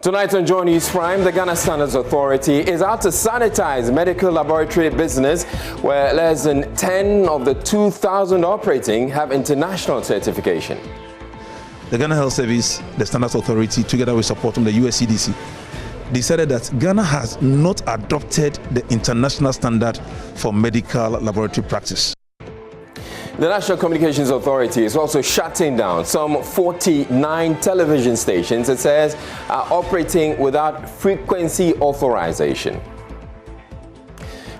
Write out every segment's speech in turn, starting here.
Tonight on Joy News Prime, the Ghana Standards Authority is out to sanitize medical laboratory business where less than 10 of the 2,000 operating have international certification. The Ghana Health Service, the Standards Authority, together with support from the US CDC, decided that Ghana has not adopted the international standard for medical laboratory practice. The National Communications Authority is also shutting down some 49 television stations it says are operating without frequency authorization.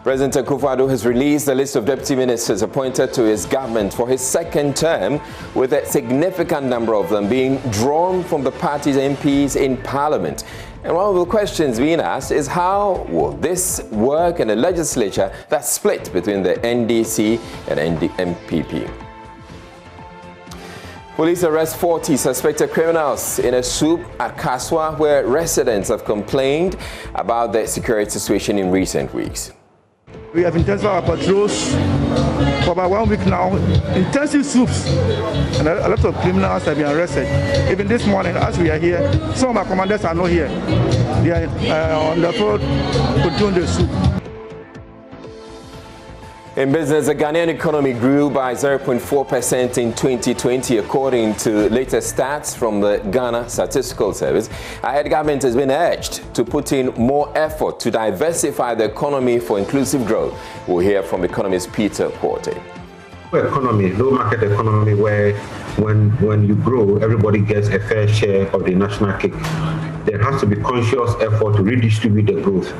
President Akufo-Addo has released a list of deputy ministers appointed to his government for his second term, with a significant number of them being drawn from the party's MPs in Parliament. And one of the questions being asked is how will this work in a legislature that's split between the NDC and MPP? Police arrest 40 suspected criminals in a soup at Kaswa, where residents have complained about the security situation in recent weeks. We have intensified our patrols for about 1 week now, intensive soups, and a lot of criminals have been arrested. Even this morning, as we are here, some of our commanders are not here. They are on the road doing the soup. In business, the Ghanaian economy grew by 0.4% in 2020, according to latest stats from the Ghana Statistical Service. Our head government has been urged to put in more effort to diversify the economy for inclusive growth. We'll hear from economist Peter Porte. Economy, low market economy, where when you grow, everybody gets a fair share of the national cake. There has to be conscious effort to redistribute the growth.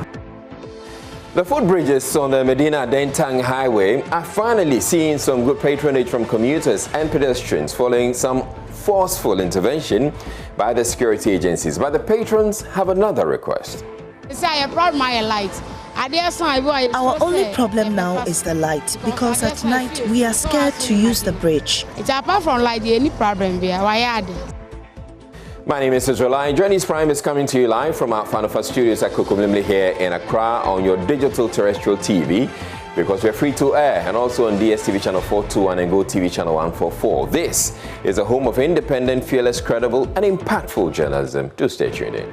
The footbridges on the Medina-Dentang Highway are finally seeing some good patronage from commuters and pedestrians following some forceful intervention by the security agencies. But the patrons have another request. Our only problem now is the light, because at night we are scared to use the bridge. It's apart from light, the only problem we are. My name is Israel. Joy News Prime is coming to you live from our Fanofa studios at Kokomlimli here in Accra on your digital terrestrial TV, because we're free to air, and also on DSTV channel 421 and Go TV channel 144. This is a home of independent, fearless, credible and impactful journalism. Do stay tuned in.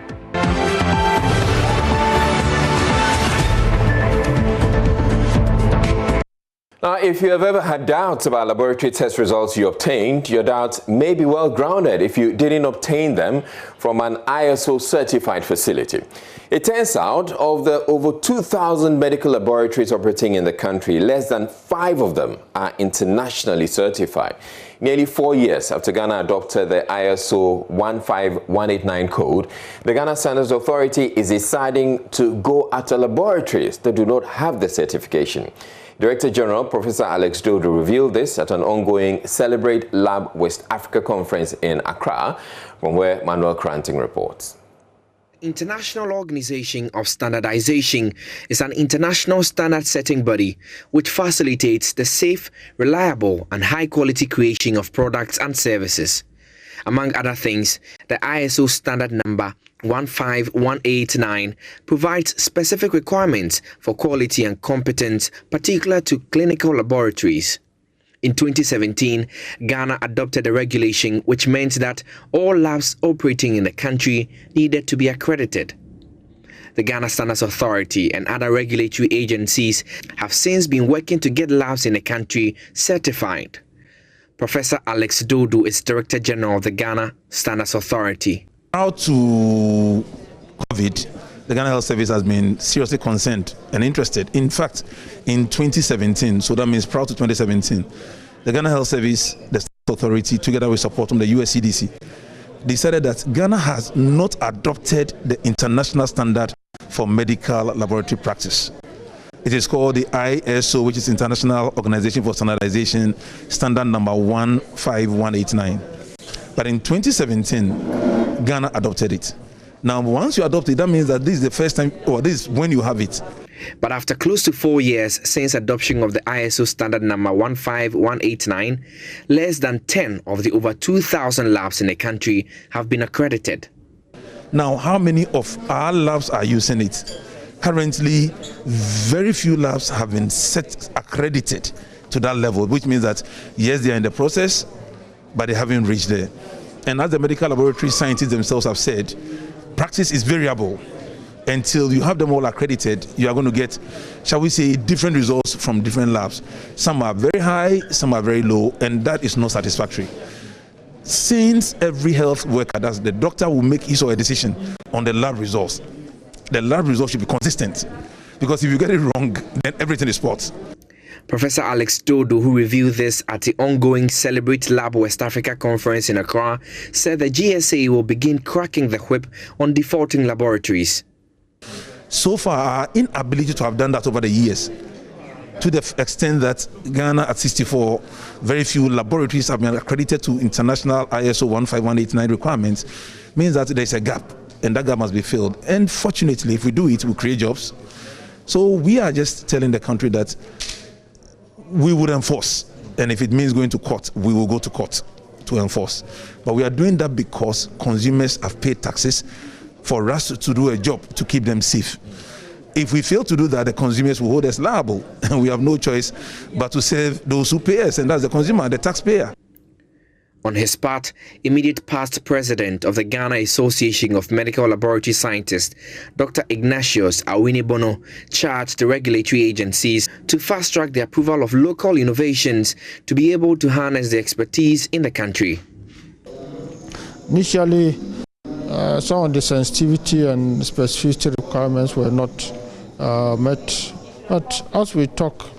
Now, if you have ever had doubts about laboratory test results you obtained, your doubts may be well grounded if you didn't obtain them from an ISO certified facility. It turns out, of the over 2,000 medical laboratories operating in the country, less than 5 of them are internationally certified. Nearly 4 years after Ghana adopted the ISO 15189 code, the Ghana Standards Authority is deciding to go after laboratories that do not have the certification. Director General Professor Alex Dodo revealed this at an ongoing Celebrate Lab West Africa conference in Accra, from where Manuel Cranting reports. International Organization of Standardization is an international standard-setting body which facilitates the safe, reliable and high-quality creation of products and services. Among other things, the ISO standard number 15189 provides specific requirements for quality and competence particular to clinical laboratories. In 2017, Ghana adopted a regulation which meant that all labs operating in the country needed to be accredited. The Ghana Standards Authority and other regulatory agencies have since been working to get labs in the country certified. Professor Alex Dodo is Director General of the Ghana Standards Authority. Out to COVID, the Ghana Health Service has been seriously concerned and interested. In fact, in 2017, so that means prior to 2017, the Ghana Health Service, the Standards Authority, together with support from the US CDC, decided that Ghana has not adopted the international standard for medical laboratory practice. It is called the ISO, which is International Organization for Standardization, standard number 15189. But in 2017, Ghana adopted it. Now, once you adopt it, that means that this is the first time, or this is when you have it. But after close to 4 years since adoption of the ISO standard number 15189, less than 10 of the over 2,000 labs in the country have been accredited. Now, how many of our labs are using it? Currently, very few labs have been accredited to that level, which means that, yes, they are in the process, but they haven't reached there. And as the medical laboratory scientists themselves have said, practice is variable. Until you have them all accredited, you are going to get, shall we say, different results from different labs. Some are very high, some are very low, and that is not satisfactory. Since every health worker, that's the doctor, will make his or her decision on the lab results, the lab results should be consistent. Because if you get it wrong, then everything is spots. Professor Alex Dodo, who reviewed this at the ongoing Celebrate Lab West Africa conference in Accra, said the GSA will begin cracking the whip on defaulting laboratories. So far, our inability to have done that over the years, to the extent that Ghana at 64, very few laboratories have been accredited to international ISO 15189 requirements, means that there's a gap, and that gap must be filled. And fortunately, if we do it, we'll create jobs. So we are just telling the country that we would enforce, and if it means going to court, we will go to court to enforce. But we are doing that because consumers have paid taxes for us to do a job to keep them safe. If we fail to do that, the consumers will hold us liable, and we have no choice but to serve those who pay us, and that's the consumer, the taxpayer. On his part, immediate past president of the Ghana Association of Medical Laboratory Scientists, Dr. Ignatius Awinibono, charged the regulatory agencies to fast-track the approval of local innovations to be able to harness the expertise in the country. Initially, some of the sensitivity and specificity requirements were not met, but as we talk,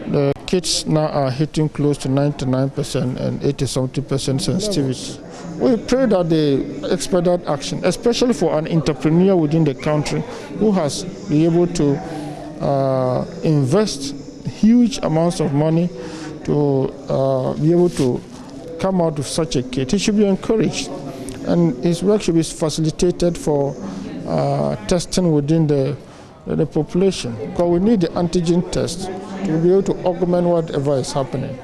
the kits now are hitting close to 99% and 80-70% sensitivity. We pray that they expedite action, especially for an entrepreneur within the country who has been able to invest huge amounts of money to be able to come out with such a kit. He should be encouraged, and his work should be facilitated for testing within the population, because we need the antigen test to be able to augment whatever is happening.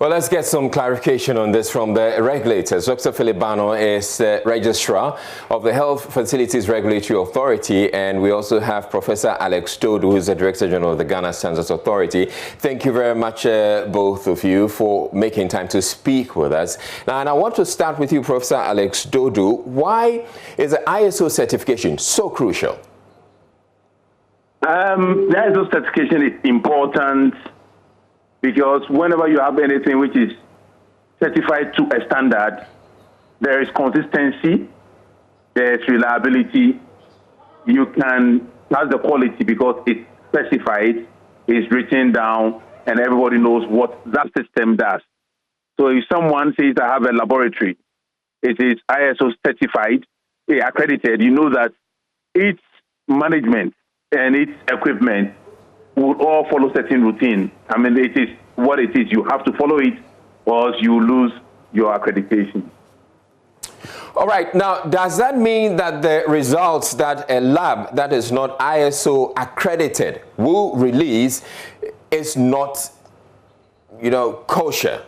Well, let's get some clarification on this from the regulators. Dr. Philip Bano is Registrar of the Health Facilities Regulatory Authority, and we also have Professor Alex Dodo, who is the Director General of the Ghana Standards Authority. Thank you very much, both of you, for making time to speak with us. Now, and I want to start with you, Professor Alex Dodo. Why is the ISO certification so crucial? The ISO certification is important because whenever you have anything which is certified to a standard, there is consistency, there is reliability. You can have the quality because it's specified, it's written down, and everybody knows what that system does. So if someone says, I have a laboratory, it is ISO certified, accredited, you know that its management and its equipment would all follow certain routine. I mean, it is what it is. You have to follow it, or else you lose your accreditation. All right. Now, does that mean that the results that a lab that is not ISO accredited will release is not, kosher?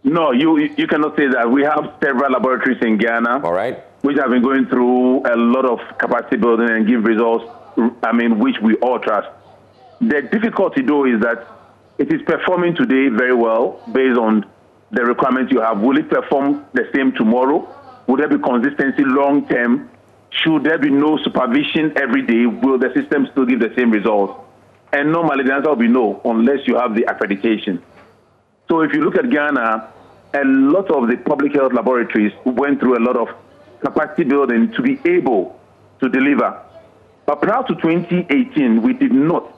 No, you cannot say that. We have several laboratories in Ghana, all right, which have been going through a lot of capacity building and give results, which we all trust. The difficulty, though, is that it is performing today very well based on the requirements you have. Will it perform the same tomorrow? Will there be consistency long term? Should there be no supervision every day? Will the system still give the same results? And normally the answer will be no, unless you have the accreditation. So if you look at Ghana, a lot of the public health laboratories went through a lot of capacity building to be able to deliver. But prior to 2018, we did not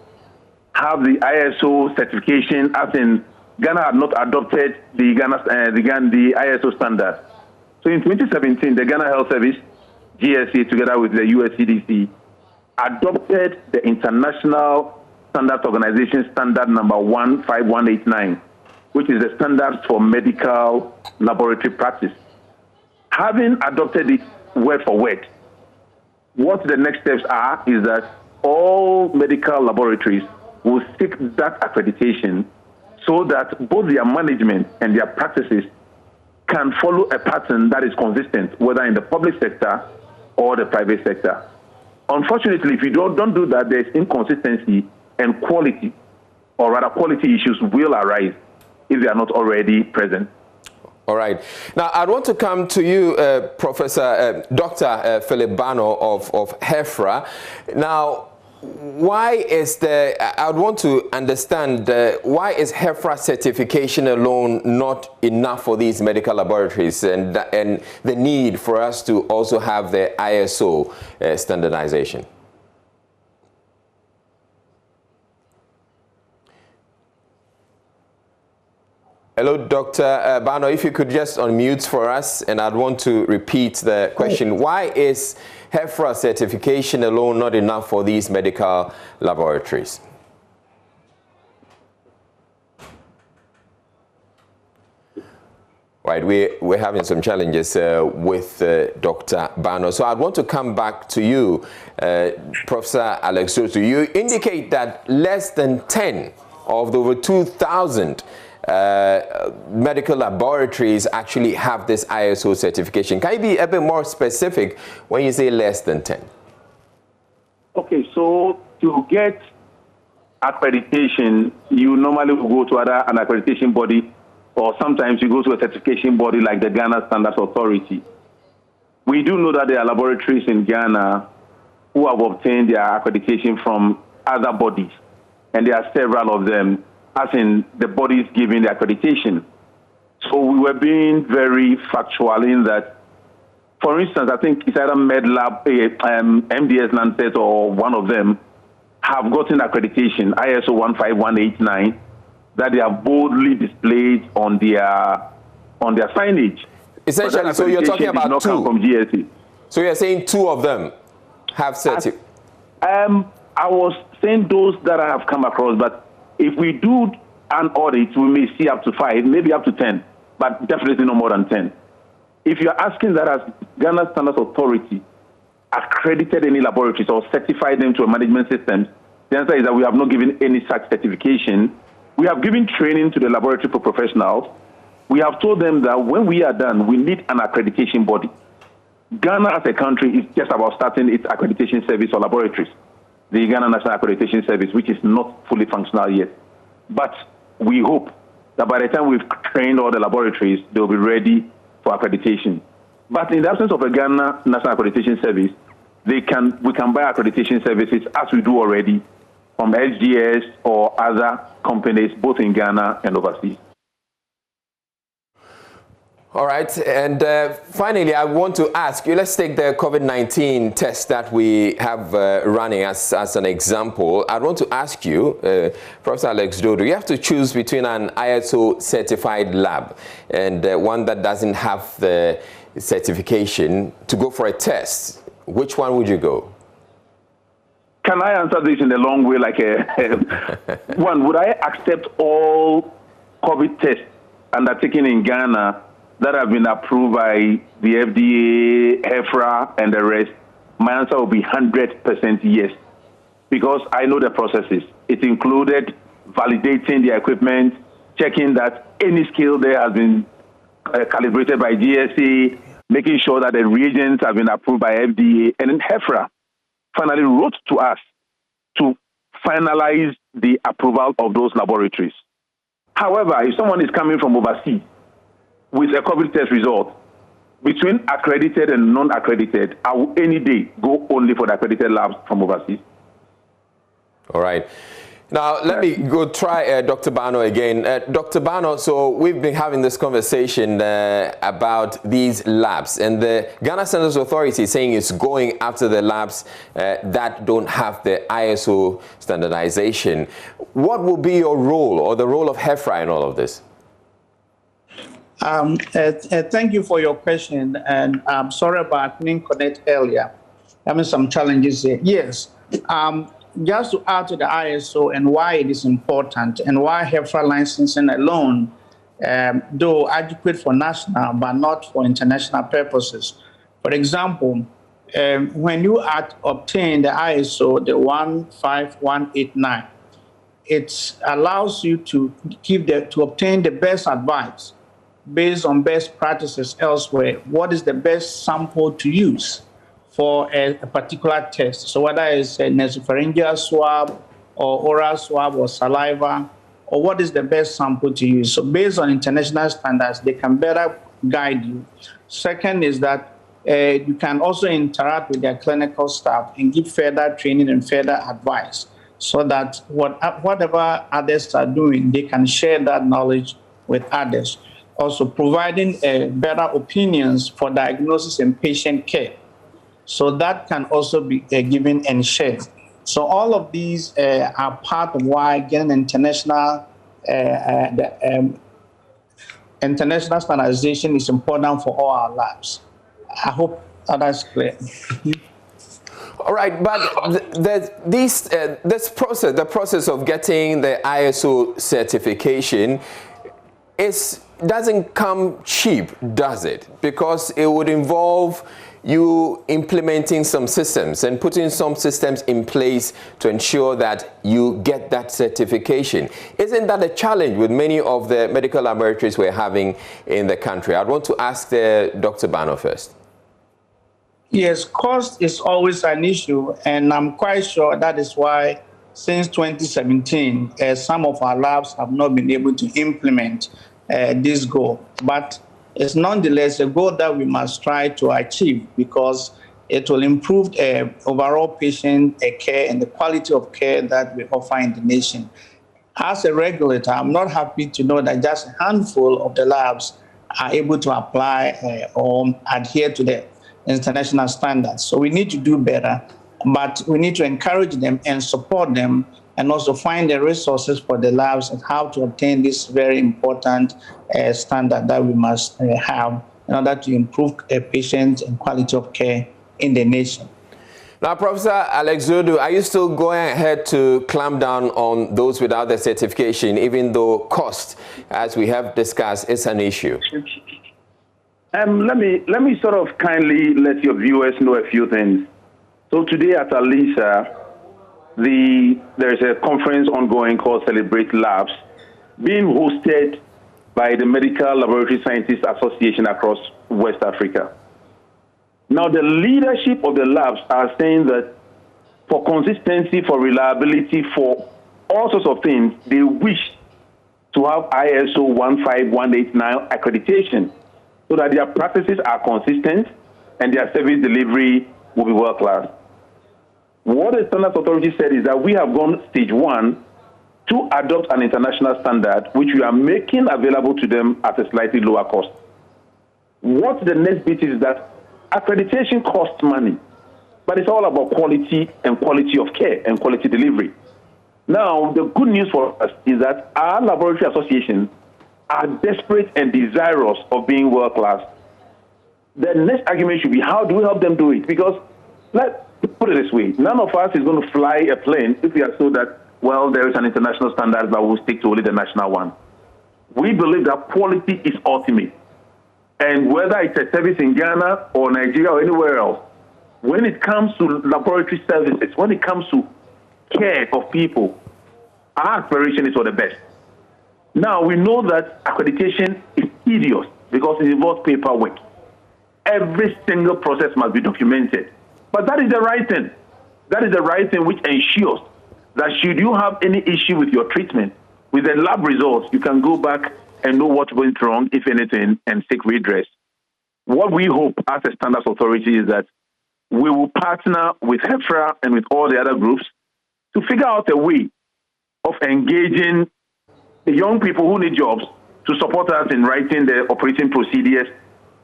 have the ISO certification, as in Ghana had not adopted the ISO standard. So in 2017, the Ghana Health Service, GSA, together with the USCDC, adopted the International Standards Organization Standard number 15189, which is the standards for medical laboratory practice. Having adopted it word for word, what the next steps are is that all medical laboratories will seek that accreditation so that both their management and their practices can follow a pattern that is consistent, whether in the public sector or the private sector. Unfortunately, if you don't do that, there's inconsistency and quality, or rather quality issues will arise if they are not already present. All right. Now, I want to come to you, Dr. Philip Bano of HEFRA. Now, why is I would want to understand why is HEFRA certification alone not enough for these medical laboratories, and the need for us to also have the ISO standardization? Hello, Dr. Bano, if you could just unmute for us, and I'd want to repeat the question. Why is HEFRA certification alone not enough for these medical laboratories? Right, we're having some challenges with Dr. Bano. So I'd want to come back to you, Professor Alex Dodo. You indicate that less than 10 of the over 2,000 medical laboratories actually have this ISO certification. Can you be a bit more specific when you say less than 10? Okay, so to get accreditation, you normally will go to an accreditation body, or sometimes you go to a certification body like the Ghana Standards Authority. We do know that there are laboratories in Ghana who have obtained their accreditation from other bodies, and there are several of them, as in the bodies giving the accreditation. So we were being very factual in that, for instance, I think it's either MedLab, MDS Lancet, or one of them have gotten accreditation, ISO 15189, that they have boldly displayed on their signage. Essentially, so you're talking about two. From GSE. So you're saying two of them have certificate? I was saying those that I have come across, but if we do an audit, we may see up to 5, maybe up to 10, but definitely no more than 10. If you're asking that as Ghana Standards Authority accredited any laboratories or certified them to a management system, the answer is that we have not given any such certification. We have given training to the laboratory professionals. We have told them that when we are done, we need an accreditation body. Ghana as a country is just about starting its accreditation service for laboratories, the Ghana National Accreditation Service, which is not fully functional yet. But we hope that by the time we've trained all the laboratories, they'll be ready for accreditation. But in the absence of a Ghana National Accreditation Service, we can buy accreditation services, as we do already, from SGS or other companies, both in Ghana and overseas. All right, and finally, I want to ask you, let's take the COVID-19 test that we have running as an example. I want to ask you, Professor Alex Dodo, you have to choose between an ISO certified lab and one that doesn't have the certification to go for a test. Which one would you go? Can I answer this in a long way, like one? Would I accept all COVID tests undertaken in Ghana that have been approved by the FDA, HEFRA, and the rest? My answer will be 100% yes, because I know the processes. It included validating the equipment, checking that any scale there has been calibrated by GSA, making sure that the reagents have been approved by FDA, and then HEFRA finally wrote to us to finalize the approval of those laboratories. However, if someone is coming from overseas with a COVID test result, between accredited and non-accredited, I will any day go only for the accredited labs from overseas. All right. Now, let me go try Dr. Bano again. Dr. Bano, so we've been having this conversation about these labs, and the Ghana Standards Authority is saying it's going after the labs that don't have the ISO standardization. What will be your role, or the role of HEFRA in all of this? Thank you for your question, and I'm sorry about I couldn't connect earlier. Having some challenges here. Yes. Just to add to the ISO and why it is important and why HEFRA licensing alone, though adequate for national but not for international purposes. For example, when you obtain the ISO, the 15189, it allows you to obtain the best advice based on best practices elsewhere. What is the best sample to use for a particular test? So whether it's a nasopharyngeal swab or oral swab or saliva or what is the best sample to use. So based on international standards, they can better guide you. Second is that you can also interact with their clinical staff and give further training and further advice so that whatever others are doing, they can share that knowledge with others. Also providing better opinions for diagnosis and patient care. So that can also be given and shared. So all of these are part of why getting international international standardization is important for all our labs. I hope that's clear. All right, but this process, the process of getting the ISO certification, doesn't come cheap, does it? Because it would involve you implementing some systems and putting some systems in place to ensure that you get that certification. Isn't that a challenge with many of the medical laboratories we're having in the country? I'd want to ask Dr. Bano first. Yes, cost is always an issue, and I'm quite sure that is why since 2017, some of our labs have not been able to implement this goal. But it's nonetheless a goal that we must try to achieve because it will improve overall patient care and the quality of care that we offer in the nation. As a regulator, I'm not happy to know that just a handful of the labs are able to apply or adhere to the international standards. So we need to do better, but we need to encourage them and support them and also find the resources for the labs and how to obtain this very important standard that we must have in order to improve patient and quality of care in the nation. Now, Professor Alex Zodu, are you still going ahead to clamp down on those without the certification, even though cost, as we have discussed, is an issue? Let me sort of kindly let your viewers know a few things. So today at Alisa, there's a conference ongoing called Celebrate Labs, being hosted by the Medical Laboratory Scientists Association across West Africa. Now, the leadership of the labs are saying that for consistency, for reliability, for all sorts of things, they wish to have ISO 15189 accreditation so that their practices are consistent and their service delivery will be world-class. What the Standards Authority said is that we have gone stage 1 to adopt an international standard, which we are making available to them at a slightly lower cost. What the next bit is that accreditation costs money, but it's all about quality and quality of care and quality delivery. Now, the good news for us is that our laboratory associations are desperate and desirous of being world-class. The next argument should be, how do we help them do it? Because let's put it this way, none of us is going to fly a plane if we are told that, well, there is an international standard, but we'll stick to only the national one. We believe that quality is ultimate. And whether it's a service in Ghana or Nigeria or anywhere else, when it comes to laboratory services, when it comes to care of people, our aspiration is for the best. Now, we know that accreditation is tedious because it involves paperwork. Every single process must be documented. But that is the right thing. That is the right thing which ensures that should you have any issue with your treatment, with the lab results, you can go back and know what went wrong, if anything, and seek redress. What we hope as a Standards Authority is that we will partner with HEFRA and with all the other groups to figure out a way of engaging the young people who need jobs to support us in writing the operating procedures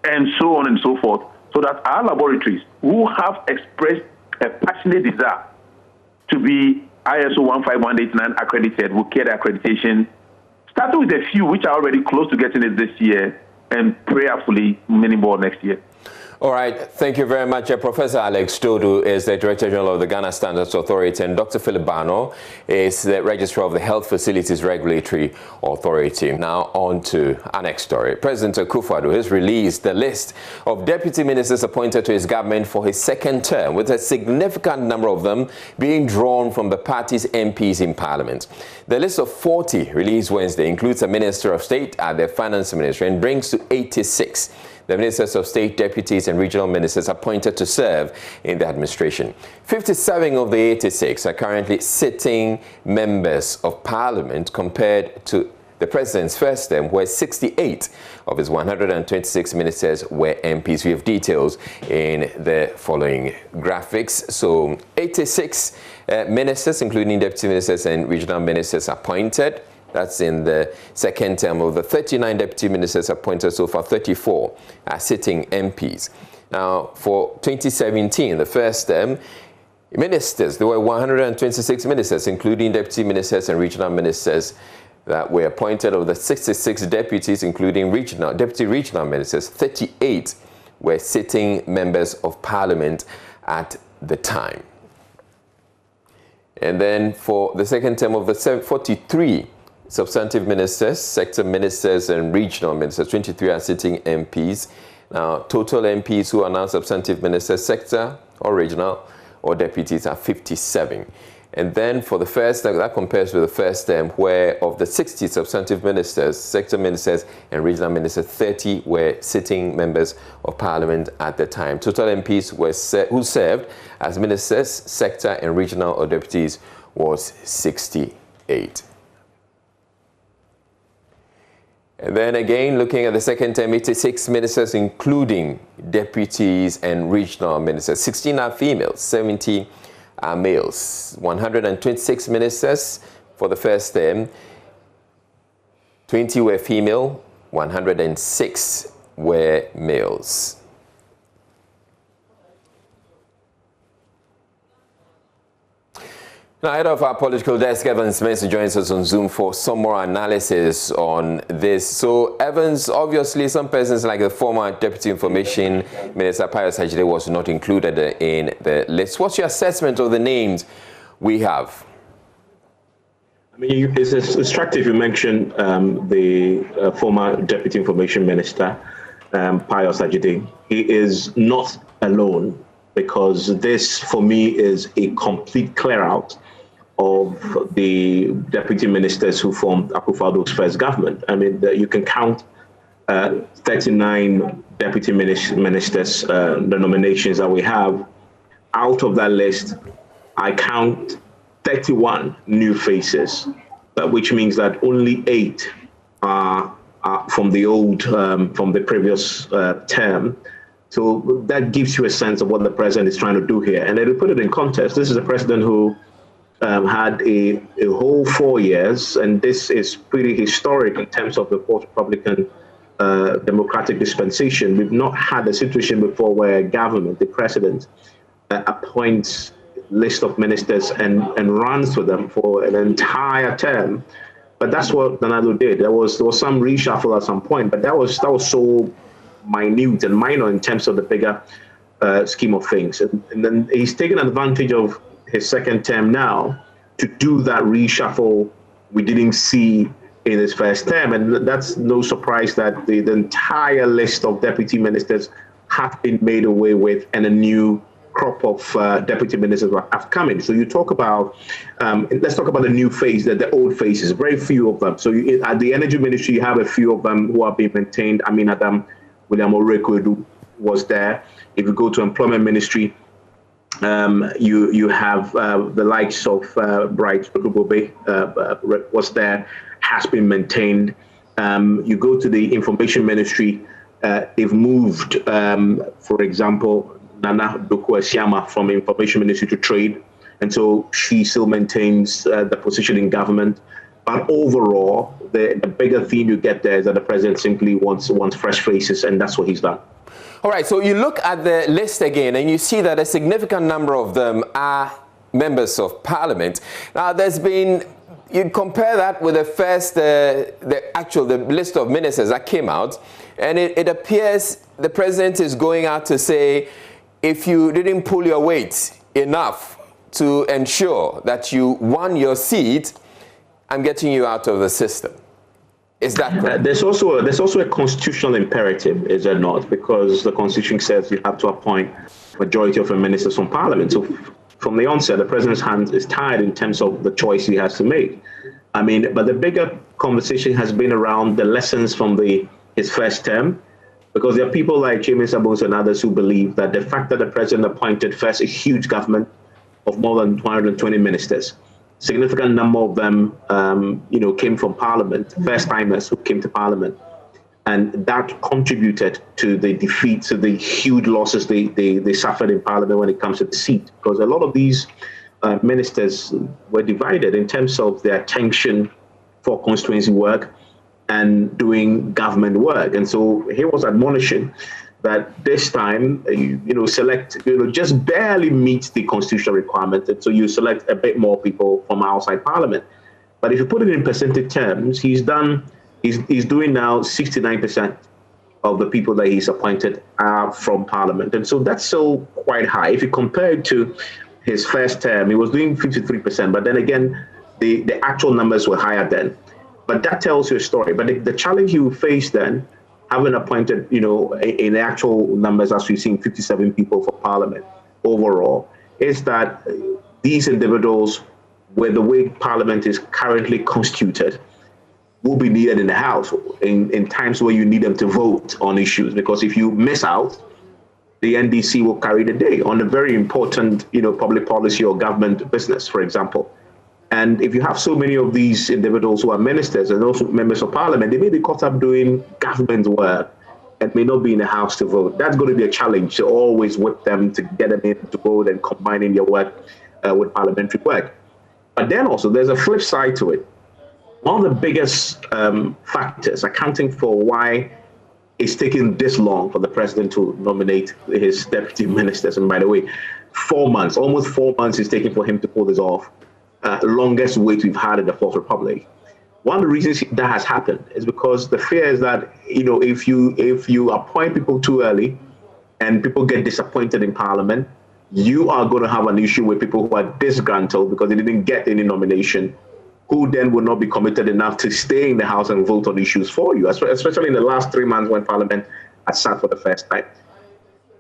and so on and so forth, so that our laboratories who have expressed a passionate desire to be ISO 15189 accredited will get accreditation, starting with a few which are already close to getting it this year and prayerfully many more next year. All right, thank you very much. Professor Alex Dodu is the Director General of the Ghana Standards Authority, and Dr. Philip Bano is the Registrar of the Health Facilities Regulatory Authority. Now on to our next story. President Akufo-Addo has released the list of deputy ministers appointed to his government for his second term, with a significant number of them being drawn from the party's MPs in Parliament. The list of 40 released Wednesday includes a Minister of State at the Finance Ministry and brings to 86 the ministers of state, deputies, and regional ministers appointed to serve in the administration. 57 of the 86 are currently sitting members of parliament compared to the president's first term, where 68 of his 126 ministers were MPs. We have details in the following graphics. So 86 ministers, including deputy ministers and regional ministers, appointed. That's in the second term. Of the 39 deputy ministers appointed so far, 34 are sitting MPs. Now, for 2017, the first term, ministers, there were 126 ministers, including deputy ministers and regional ministers, that were appointed. Of the 66 deputies, including deputy regional ministers, 38 were sitting members of parliament at the time. And then for the second term of the 43 substantive ministers, sector ministers, and regional ministers, 23 are sitting MPs. Now, total MPs who are now substantive ministers, sector or regional or deputies, are 57. And then for the first term, that compares with the first term, where of the 60 substantive ministers, sector ministers, and regional ministers, 30 were sitting members of parliament at the time. Total MPs who served as ministers, sector, and regional or deputies was 68. And then again, looking at the second term, 86 ministers, including deputies and regional ministers. 16 are females, 70 are males. 126 ministers for the first term, 20 were female, 106 were males. Now, head of our political desk, Evans Mensah, joins us on Zoom for some more analysis on this. So, Evans, obviously, some persons like the former Deputy Information Minister Pius Ajide was not included in the list. What's your assessment of the names we have? I mean, it's instructive you mentioned the former Deputy Information Minister, Pius Ajide. He is not alone, because this, for me, is a complete clear-out of the deputy ministers who formed Akufo-Addo's first government. I mean, you can count 39 deputy ministers, the nominations that we have. Out of that list, I count 31 new faces, which means that only 8 are from the previous term. So that gives you a sense of what the president is trying to do here. And to put it in context, this is a president who had a whole 4 years, and this is pretty historic in terms of the post-Republican democratic dispensation. We've not had a situation before where a government, the president, appoints a list of ministers and runs with them for an entire term. But that's what Nana-Addo did. There was some reshuffle at some point, but that was so minute and minor in terms of the bigger scheme of things. And then he's taken advantage of his second term now to do that reshuffle we didn't see in his first term. And that's no surprise that the entire list of deputy ministers have been made away with, and a new crop of deputy ministers have come in. So you talk about, let's talk about the new face, the old faces, very few of them. So at the energy ministry, you have a few of them who are being maintained. I mean, Adam William Orekoedu was there. If you go to employment ministry, you have the likes of Bright Odubobe was there, has been maintained. You go to the information ministry, they've moved, for example, Nana Doko-Esiama from information ministry to trade. And so she still maintains the position in government. But overall, the bigger theme you get there is that the president simply wants fresh faces, and that's what he's done. All right, so you look at the list again, and you see that a significant number of them are members of parliament. Now, you compare that with the first, the list of ministers that came out, and it appears the president is going out to say, if you didn't pull your weight enough to ensure that you won your seat, I'm getting you out of the system. Is that correct? There's also a constitutional imperative, is there not? Because the Constitution says you have to appoint majority of the ministers from Parliament. So from the onset, the president's hand is tied in terms of the choice he has to make. I mean, but the bigger conversation has been around the lessons from his first term, Because there are people like James Sabos and others who believe that the fact that the president appointed first a huge government of more than 220 ministers, significant number of them, came from Parliament, first-timers who came to Parliament, and that contributed to the defeat, to the huge losses they suffered in Parliament when it comes to the seat. Because a lot of these ministers were divided in terms of their attention for constituency work and doing government work. And so he was admonishing that this time, just barely meets the constitutional requirement. And so you select a bit more people from outside Parliament. But if you put it in percentage terms, he's doing now 69% of the people that he's appointed are from Parliament. And so that's still quite high. If you compare it to his first term, he was doing 53%. But then again, the actual numbers were higher then. But that tells you a story. But the challenge you face then, having appointed, in actual numbers, as we've seen, 57 people for Parliament overall, is that these individuals, with the way Parliament is currently constituted, will be needed in the House in times where you need them to vote on issues. Because if you miss out, the NDC will carry the day on a very important, public policy or government business, for example. And if you have so many of these individuals who are ministers and also members of Parliament, they may be caught up doing government work and may not be in the House to vote. That's going to be a challenge to always whip them, to get them in to vote and combining their work with parliamentary work. But then also there's a flip side to it. One of the biggest factors accounting for why it's taking this long for the president to nominate his deputy ministers, and by the way, 4 months, almost 4 months is taking for him to pull this off. Longest wait we've had in the Fourth Republic. One of the reasons that has happened is because the fear is that, if you appoint people too early and people get disappointed in Parliament, you are going to have an issue with people who are disgruntled because they didn't get any nomination, who then will not be committed enough to stay in the House and vote on issues for you, especially in the last 3 months when Parliament had sat for the first time.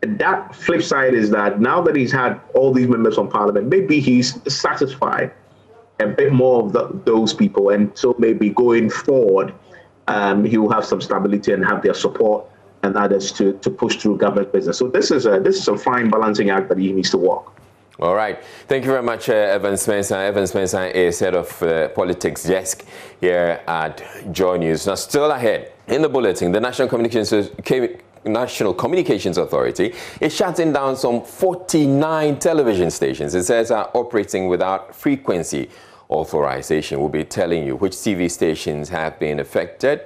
And that flip side is that now that he's had all these members from Parliament, maybe he's satisfied a bit more of those people, and so maybe going forward, he will have some stability and have their support and others to push through government business. So this is a fine balancing act that he needs to walk. All right. Thank you very much, Evan Spencer. Evan Spencer is head of politics desk here at Joy News. Now, still ahead in the bulletin, the National Communications Authority is shutting down some 49 television stations. It says are operating without frequency authorization. We'll be telling you which TV stations have been affected.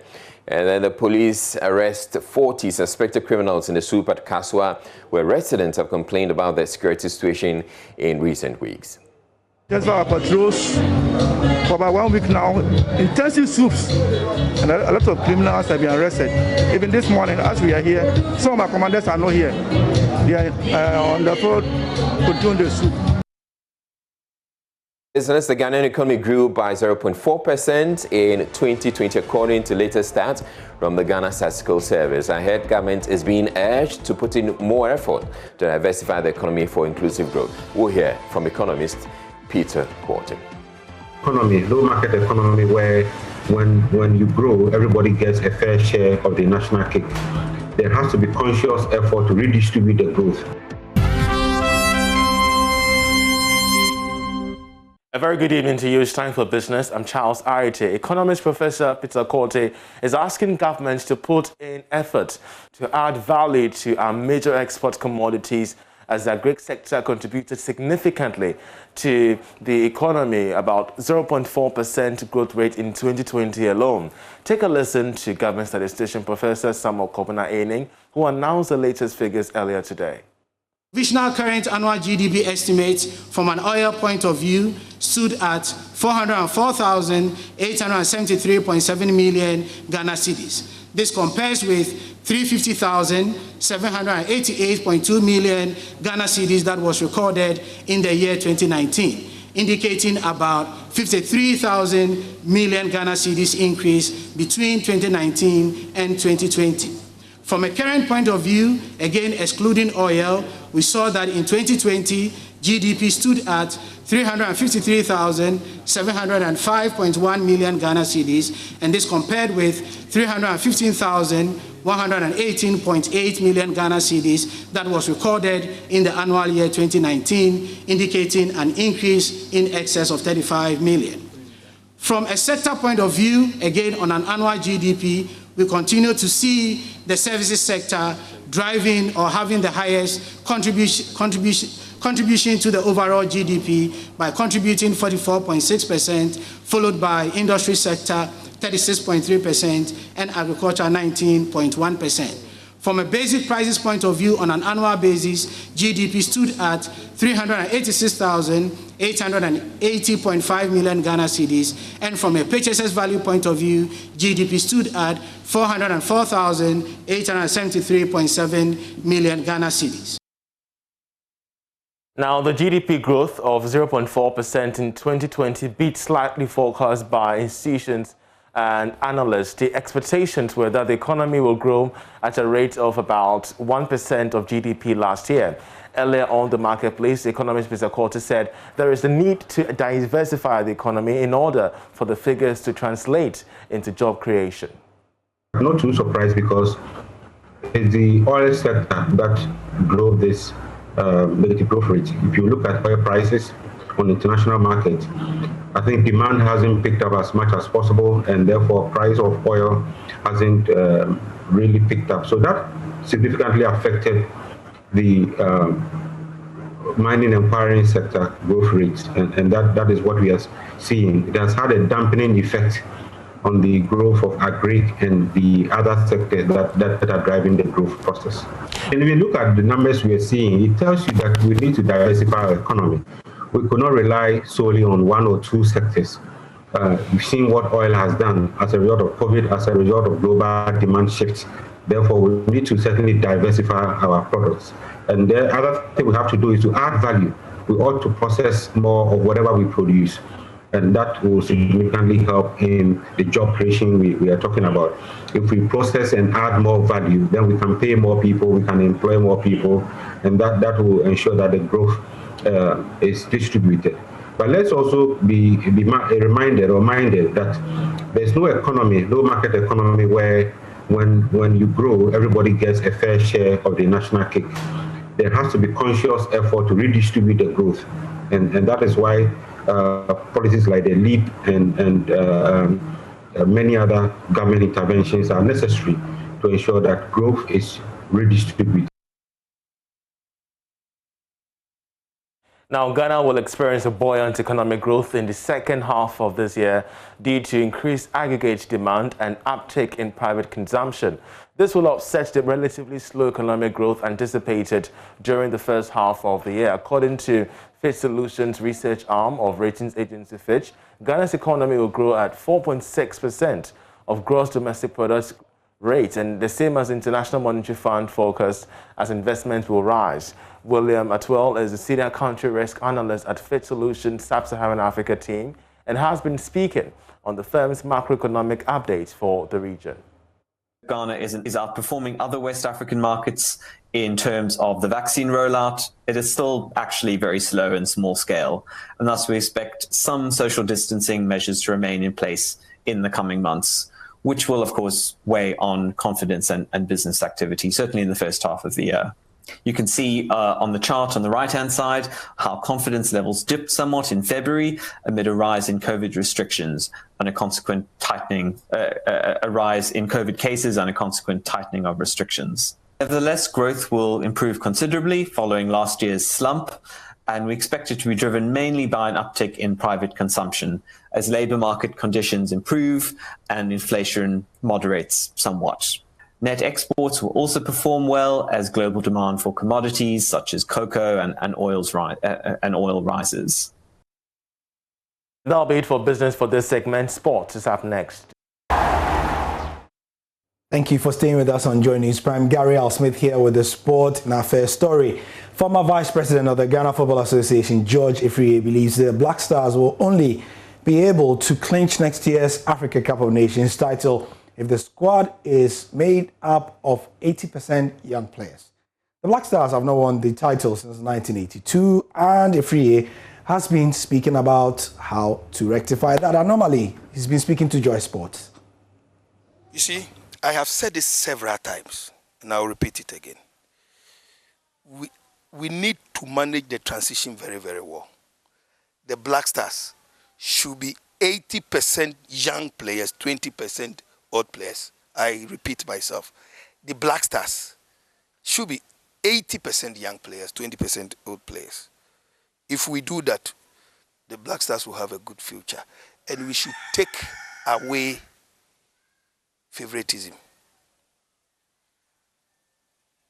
And then the police arrest 40 suspected criminals in the soup at Kaswa, where residents have complained about the security situation in recent weeks. Just our patrols for about 1 week now, intensive soups, and a lot of criminals have been arrested. Even this morning, as we are here, some of our commanders are not here. They are on the road doing the soup. Business, the Ghanaian economy grew by 0.4% in 2020, according to latest stats from the Ghana Statistical Service. Ahead, government is being urged to put in more effort to diversify the economy for inclusive growth. We'll hear from economist Peter Quarton. Economy, low market economy, where when you grow, everybody gets a fair share of the national cake. There has to be conscious effort to redistribute the growth. A very good evening to you. It's time for business. I'm Charles Arite. Economist Professor Peter Quarton is asking governments to put in effort to add value to our major export commodities, as the agri sector contributed significantly to the economy, about 0.4% growth rate in 2020 alone. Take a listen to Government Statistician Professor Samuel Kobina-Aining, who announced the latest figures earlier today. Provisional current annual GDP estimates from an oil point of view stood at 404,873.7 million Ghana cedis. This compares with 350,788.2 million Ghana cedis that was recorded in the year 2019, indicating about 53,000 million Ghana cedis increase between 2019 and 2020. From a current point of view, again excluding oil, we saw that in 2020, GDP stood at 353,705.1 million Ghana cedis, and this compared with 315,118.8 million Ghana cedis that was recorded in the annual year 2019, indicating an increase in excess of 35 million. From a sector point of view, again on an annual GDP, we continue to see the services sector driving or having the highest contribution to the overall GDP by contributing 44.6%, followed by industry sector 36.3% and agriculture 19.1%. From a basic prices point of view, on an annual basis, GDP stood at 386,880.5 million Ghana cedis, and from a purchases value point of view, GDP stood at 404,873.7 million Ghana cedis. Now, the GDP growth of 0.4% in 2020 beat slightly forecast by institutions and analysts. The expectations were that the economy will grow at a rate of about 1% of GDP last year. Earlier on the marketplace, economist Mr. Korte said there is a need to diversify the economy in order for the figures to translate into job creation. I'm not too surprised because it's the oil sector that drove this negative growth rate. If you look at oil prices on the international market, I think demand hasn't picked up as much as possible, and therefore price of oil hasn't really picked up. So that significantly affected the mining and quarrying sector growth rates, and that is what we are seeing. It has had a dampening effect on the growth of agri and the other sectors that are driving the growth process. And if you look at the numbers we are seeing, it tells you that we need to diversify our economy. We could not rely solely on one or two sectors. We've seen what oil has done as a result of COVID, as a result of global demand shifts. Therefore, we need to certainly diversify our products. And the other thing we have to do is to add value. We ought to process more of whatever we produce. And that will significantly help in the job creation we are talking about. If we process and add more value, then we can pay more people, we can employ more people, and that will ensure that the growth is distributed. But let's also be reminded that there's no economy, no market economy where when you grow, everybody gets a fair share of the national cake. There has to be conscious effort to redistribute the growth. And that is why policies like the LEAP and many other government interventions are necessary to ensure that growth is redistributed. Now, Ghana will experience a buoyant economic growth in the second half of this year due to increased aggregate demand and uptick in private consumption. This will offset the relatively slow economic growth anticipated during the first half of the year. According to Fitch Solutions research arm of ratings agency Fitch, Ghana's economy will grow at 4.6% of gross domestic product rate, and the same as International Monetary Fund forecast as investment will rise. William Atwell is a senior country risk analyst at Fitch Solutions Sub-Saharan Africa team and has been speaking on the firm's macroeconomic updates for the region. Ghana is outperforming other West African markets in terms of the vaccine rollout. It is still actually very slow and small scale, and thus we expect some social distancing measures to remain in place in the coming months, which will, of course, weigh on confidence and business activity, certainly in the first half of the year. You can see on the chart on the right-hand side how confidence levels dipped somewhat in February amid a rise in COVID restrictions and a consequent tightening, a rise in COVID cases and a consequent tightening of restrictions. Nevertheless, growth will improve considerably following last year's slump, and we expect it to be driven mainly by an uptick in private consumption as labour market conditions improve and inflation moderates somewhat. Net exports will also perform well as global demand for commodities such as cocoa and oil rises. That'll be it for business for this segment. Sports is up next. Thank you for staying with us on Joy News Prime. Gary Al Smith here with the sport in our first story. Former Vice President of the Ghana Football Association, George Ifrie, believes the Black Stars will only be able to clinch next year's Africa Cup of Nations title if the squad is made up of 80% young players. The Black Stars have not won the title since 1982, and Efriye has been speaking about how to rectify that anomaly. He's been speaking to Joy Sports. You see, I have said this several times, and I'll repeat it again. We need to manage the transition very, very well. The Black Stars should be 80% young players, 20% old players. I repeat myself. The Black Stars should be 80% young players, 20% old players. If we do that, the Black Stars will have a good future. And we should take away favoritism.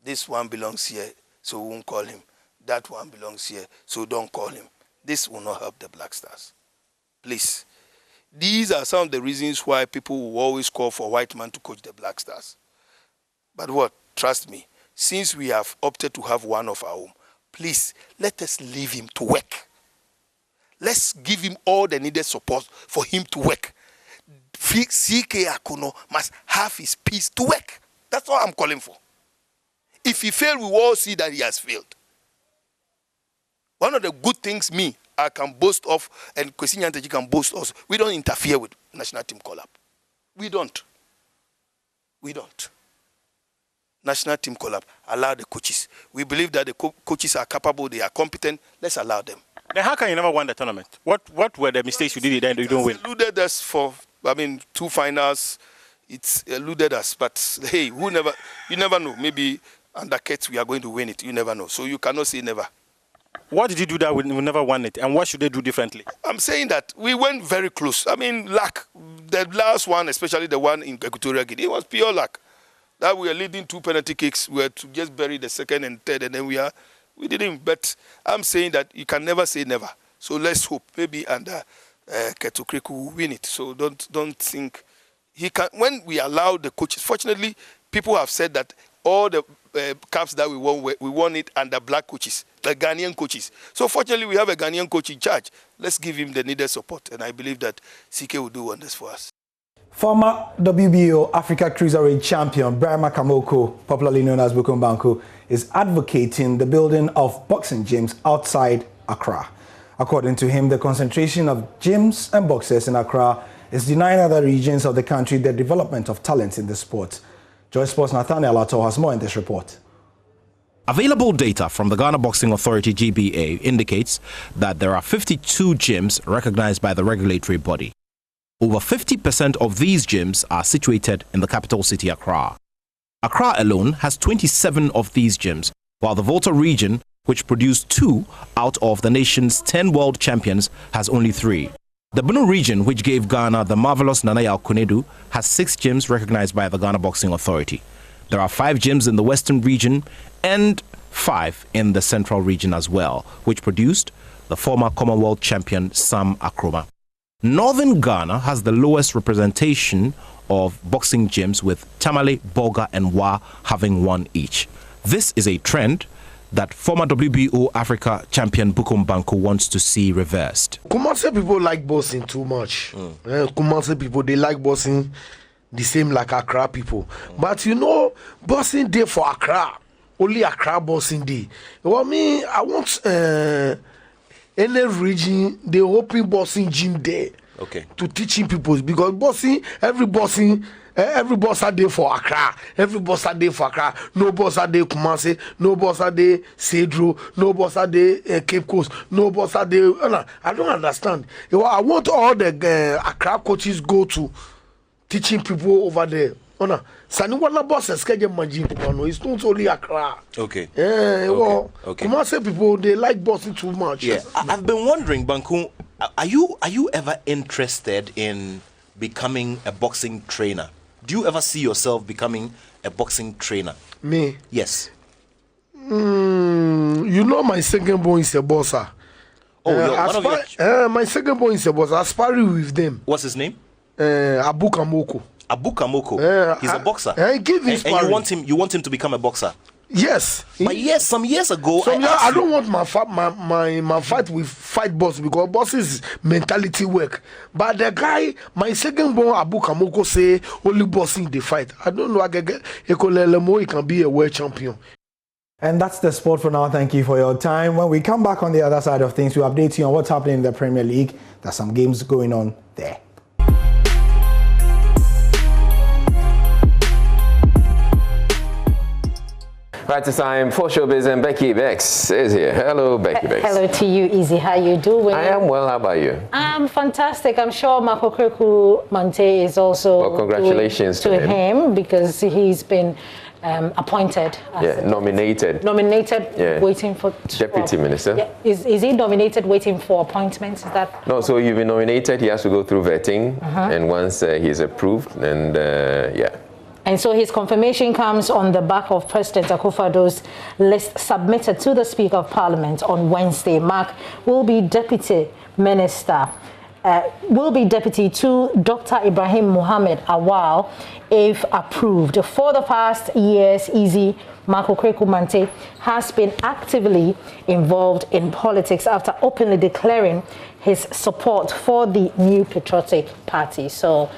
This one belongs here, so we won't call him. That one belongs here, so don't call him. This will not help the Black Stars. Please. These are some of the reasons why people will always call for a white man to coach the Black Stars. But what? Trust me, since we have opted to have one of our own, please, let us leave him to work. Let's give him all the needed support for him to work. CK Akuno must have his piece to work. That's all I'm calling for. If he failed, we will all see that he has failed. One of the good things I can boast of, and Kwesi Nyantakyi can boast of, we don't interfere with national team call-up. We don't. National team call-up, allow the coaches. We believe that the coaches are capable, they are competent. Let's allow them. Then how can you never win the tournament? What were the mistakes you did that you don't win? It eluded us for, 2 finals. It's eluded us. But hey, you never know. Maybe under Kets we are going to win it. You never know. So you cannot say never. What did you do that we never won it? And what should they do differently? I'm saying that we went very close. Luck. The last one, especially the one in Equatorial Guinea, it was pure luck. That we were leading 2 penalty kicks. We had to just bury the second and third, and then we didn't. But I'm saying that you can never say never. So let's hope maybe under Ketokreku will win it. So don't think he can. When we allow the coaches, fortunately, people have said that all the cups that we won it under black coaches, the Ghanaian coaches. So fortunately, we have a Ghanaian coach in charge. Let's give him the needed support, and I believe that CK will do wonders for us. Former WBO Africa Cruiserweight champion Brahma Kamoko, popularly known as Bukum Banku, is advocating the building of boxing gyms outside Accra. According to him, the concentration of gyms and boxers in Accra is denying other regions of the country the development of talent in the sport. Joy Sports' Nathaniel Ato has more in this report. Available data from the Ghana Boxing Authority GBA indicates that there are 52 gyms recognized by the regulatory body. Over 50% of these gyms are situated in the capital city Accra. Accra alone has 27 of these gyms, while the Volta region, which produced 2 out of the nation's 10 world champions, has only 3. The Bono region, which gave Ghana the marvelous Nana Yaw Konadu, has 6 gyms recognized by the Ghana Boxing Authority. There are 5 gyms in the Western region and 5 in the Central region as well, which produced the former Commonwealth champion Sam Akroma. Northern Ghana has the lowest representation of boxing gyms, with Tamale, Bolga and Wa having 1 each. This is a trend that former WBO Africa champion Bukum Banku wants to see reversed. Kumasi people like boxing too much. Kumasi people, they like boxing the same like Accra people. But you know, boxing day for Accra, only Accra boxing day. Well, I want any region, they open boxing gym there. Okay. To teaching people, because boxing, every boxer day for Accra, every boxer day for Accra. No boxer day Kumasi, no boxer day Cedro, no boxer day Cape Coast, no boxer day. I don't understand. I want all the Accra coaches go to teaching people over there. Saniwana bosses schedule managing people. It's not only Accra. Okay. Okay. Kumasi people, they like boxing too much. Yeah. I've been wondering, Banku, are you ever interested in becoming a boxing trainer? Do you ever see yourself becoming a boxing trainer? Me? Yes. You know my second boy is a boxer. My second boy is a boxer. Aspiring with them. What's his name? Abu Kamoko. Abu Kamoko. He's a boxer. I give him and you want him to become a boxer? Yes. But some years ago, I don't want my fight with fight boss, because boss's mentality work. But the guy, my second born Abu Kamoko, say only bossing the fight. I don't know. He can be a world champion. And that's the sport for now. Thank you for your time. When we come back on the other side of things, we'll update you on what's happening in the Premier League. There's some games going on there. Right, it's time for Showbiz, and Becky Bex is here. Hello, Becky Bex. Hello to you, Easy. How you doing? I am well. How about you? I'm fantastic. I'm sure Accreditation Mante is also. Well, congratulations to him because he's been appointed. As nominated. Nominated. Yeah. Waiting for. Deputy Minister. Yeah. Is he nominated? Waiting for appointment? Is that? No. So you've been nominated. He has to go through vetting, and once he's approved, then yeah. And so his confirmation comes on the back of President Akufo-Addo's list submitted to the Speaker of Parliament on Wednesday. Mark will be Deputy Minister, will be Deputy to Dr. Ibrahim Mohammed Awal if approved. For the past years, Mark Accreditation Mante has been actively involved in politics after openly declaring his support for the New Patriotic Party. So,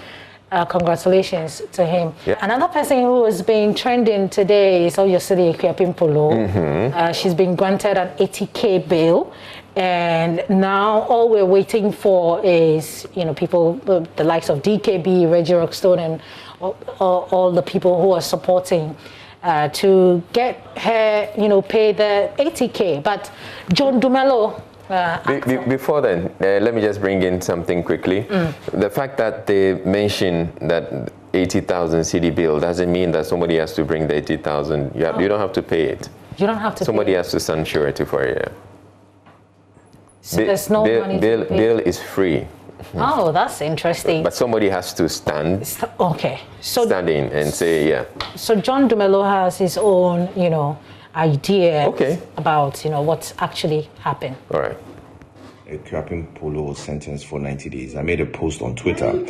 congratulations to him. Yeah. Another person who has been trending today is obviously Akiapim Polo. She's been granted an 80K bail, and now all we're waiting for is, people, the likes of DKB, Reggie Rockstone, and all the people who are supporting to get her, pay the 80K. But John Dumelo. Before then, let me just bring in something quickly. The fact that they mention that 80,000 CD bill doesn't mean that somebody has to bring the 80,000. You don't have to pay it. You don't have to. Somebody has to stand surety for it. Yeah. So there's no money. Bill is free. Oh, that's interesting. But somebody has to stand. Okay. So stand in and say, yeah. So John Dumelo has his own, idea about what's actually happened. All right. Akiapim Polo was sentenced for 90 days. I made a post on Twitter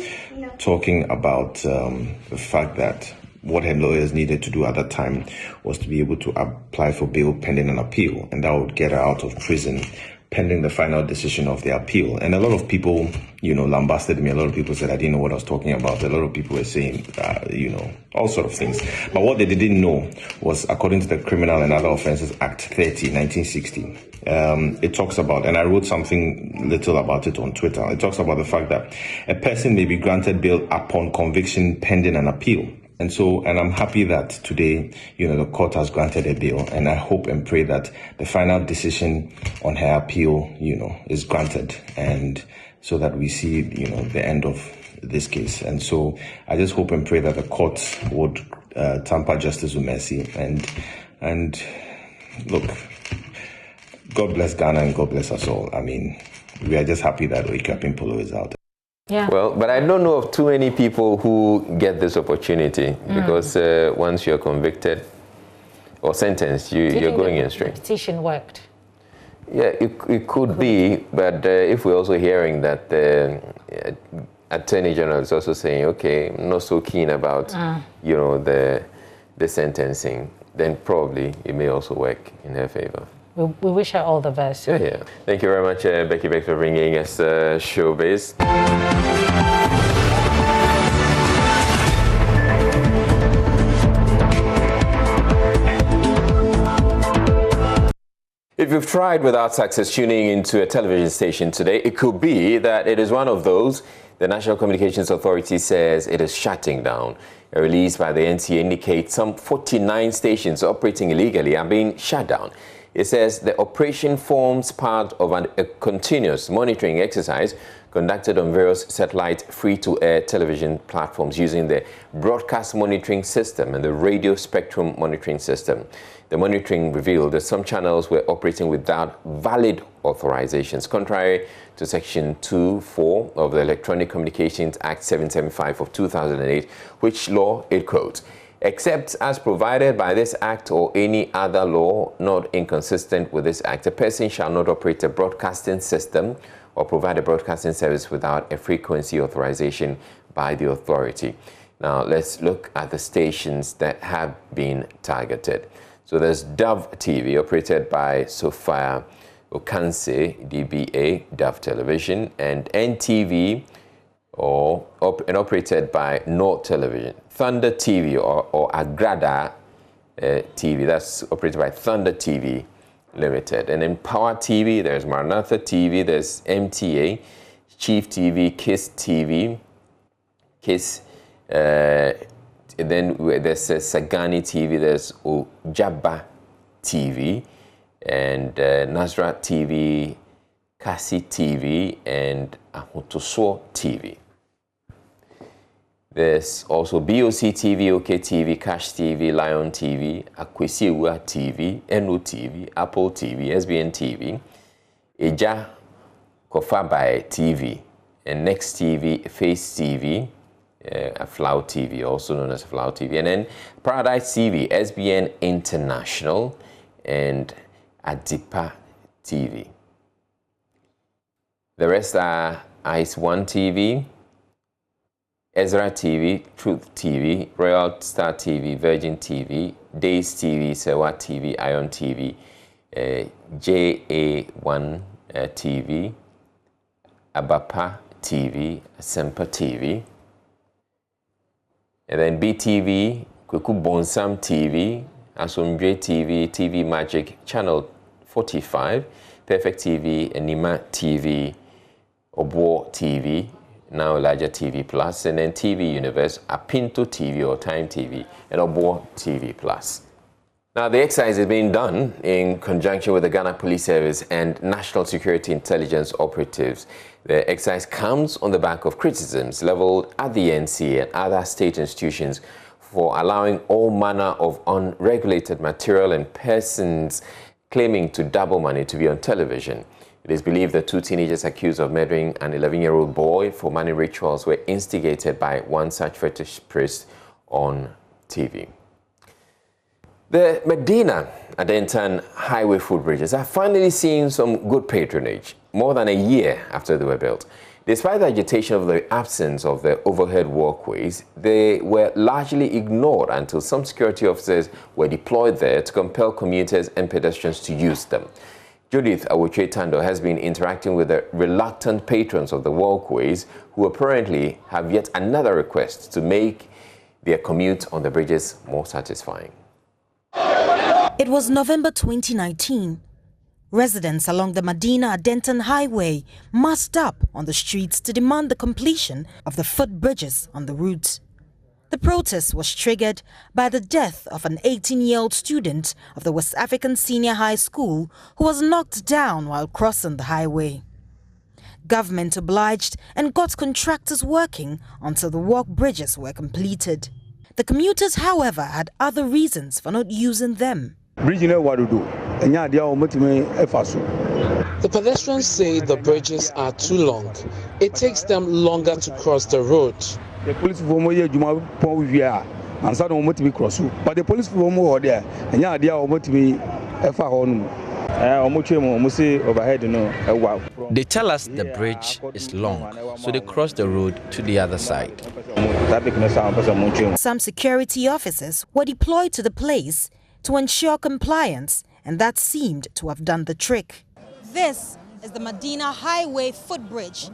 talking about the fact that what her lawyers needed to do at that time was to be able to apply for bail pending an appeal, and that would get her out of prison pending the final decision of the appeal. And a lot of people, lambasted me. A lot of people said I didn't know what I was talking about. A lot of people were saying, all sort of things. But what they didn't know was, according to the Criminal and Other Offences Act 30, 1960, it talks about, and I wrote something little about it on Twitter, it talks about the fact that a person may be granted bail upon conviction pending an appeal. And I'm happy that today, the court has granted a bail, and I hope and pray that the final decision on her appeal, is granted, and so that we see, the end of this case. And so I just hope and pray that the court would tamper justice with mercy, and look, God bless Ghana and God bless us all. I mean, we are just happy that Akiapim Polo is out. Yeah. Well, but I don't know of too many people who get this opportunity because once you're convicted or sentenced, you're going in straight. The petition worked. Yeah, it could be, but if we're also hearing that the Attorney General is also saying, okay, I'm not so keen about, the sentencing, then probably it may also work in her favor. We wish her all the best. Yeah. Thank you very much, Becky Beck, for bringing us Showbiz. If you've tried without success tuning into a television station today, it could be that it is one of those the National Communications Authority says it is shutting down. A release by the NCA indicates some 49 stations operating illegally are being shut down. It says the operation forms part of a continuous monitoring exercise conducted on various satellite free-to-air television platforms using the Broadcast Monitoring System and the Radio Spectrum Monitoring System. The monitoring revealed that some channels were operating without valid authorizations, contrary to Section 2(4) of the Electronic Communications Act 775 of 2008, which law it quotes, "Except as provided by this Act or any other law not inconsistent with this Act, a person shall not operate a broadcasting system or provide a broadcasting service without a frequency authorization by the authority." Now, let's look at the stations that have been targeted. So there's Dove TV, operated by Sophia Okanse, DBA, Dove Television, and NTV, and operated by North Television. Thunder TV or Agrada TV. That's operated by Thunder TV Limited. And in Power TV, there's Maranatha TV, there's MTA, Chief TV, Kiss TV, Kiss, and then there's Sagani TV, there's Ojaba TV, and Nasrat TV, Kasi TV, and Ahotoso TV. There's also BOC TV, OK TV, Cash TV, Lion TV, Akwesiwa TV, NO TV, Apple TV, SBN TV, Eja Kofabai TV, and Next TV, Face TV, Flow TV, also known as Flow TV, and then Paradise TV, SBN International, and Adipa TV. The rest are Ice One TV, Ezra TV, Truth TV, Royal Star TV, Virgin TV, Days TV, Sewa TV, Ion TV, JA1 TV, Abapa TV, Semper TV, and then BTV, Kweku Bonsam TV, Asomdwe TV, TV Magic Channel 45, Perfect TV, Enima TV, Obo TV, now Elijah TV Plus, and then TV Universe, Apinto TV or Time TV, and Obo TV Plus. Now, the exercise is being done in conjunction with the Ghana Police Service and National Security Intelligence operatives. The exercise comes on the back of criticisms leveled at the NC and other state institutions for allowing all manner of unregulated material and persons claiming to double money to be on television. It is believed that two teenagers accused of murdering an 11-year-old boy for money rituals were instigated by one such fetish priest on TV. The Medina Adentan highway footbridges are finally seeing some good patronage, more than a year after they were built. Despite the agitation of the absence of the overhead walkways, they were largely ignored until some security officers were deployed there to compel commuters and pedestrians to use them. Judith Awuche-Tando has been interacting with the reluctant patrons of the walkways who apparently have yet another request to make their commute on the bridges more satisfying. It was November 2019. Residents along the Medina-Adentan Highway massed up on the streets to demand the completion of the footbridges on the route. The protest was triggered by the death of an 18-year-old student of the West African Senior High School who was knocked down while crossing the highway. Government obliged and got contractors working until the walk bridges were completed. The commuters, however, had other reasons for not using them. The pedestrians say the bridges are too long. It takes them longer to cross the road. The police but the police there, and they tell us the bridge is long, so they cross the road to the other side. Some security officers were deployed to the place to ensure compliance, and that seemed to have done the trick. This is the Medina Highway footbridge.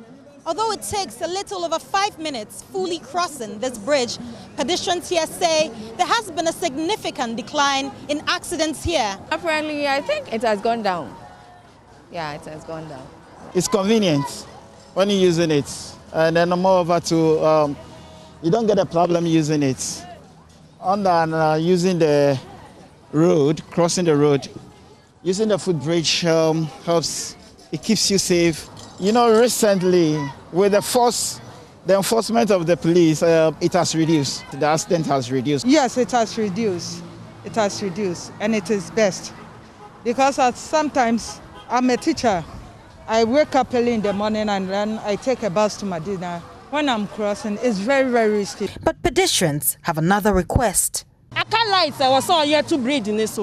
Although it takes a little over 5 minutes fully crossing this bridge, pedestrians here say there has been a significant decline in accidents here. Apparently, I think it has gone down. Yeah, it has gone down. It's convenient when you're using it. And then moreover to, you don't get a problem using it. Using the road, crossing the road, using the footbridge helps, it keeps you safe. You know, recently, with the enforcement of the police, it has reduced. The accident has reduced. Yes, it has reduced. It has reduced, and it is best. Because sometimes I'm a teacher. I wake up early in the morning and then I take a bus to Medina. When I'm crossing, it's very, very risky. But pedestrians have another request. I can't lights. I was on here to bridge in this.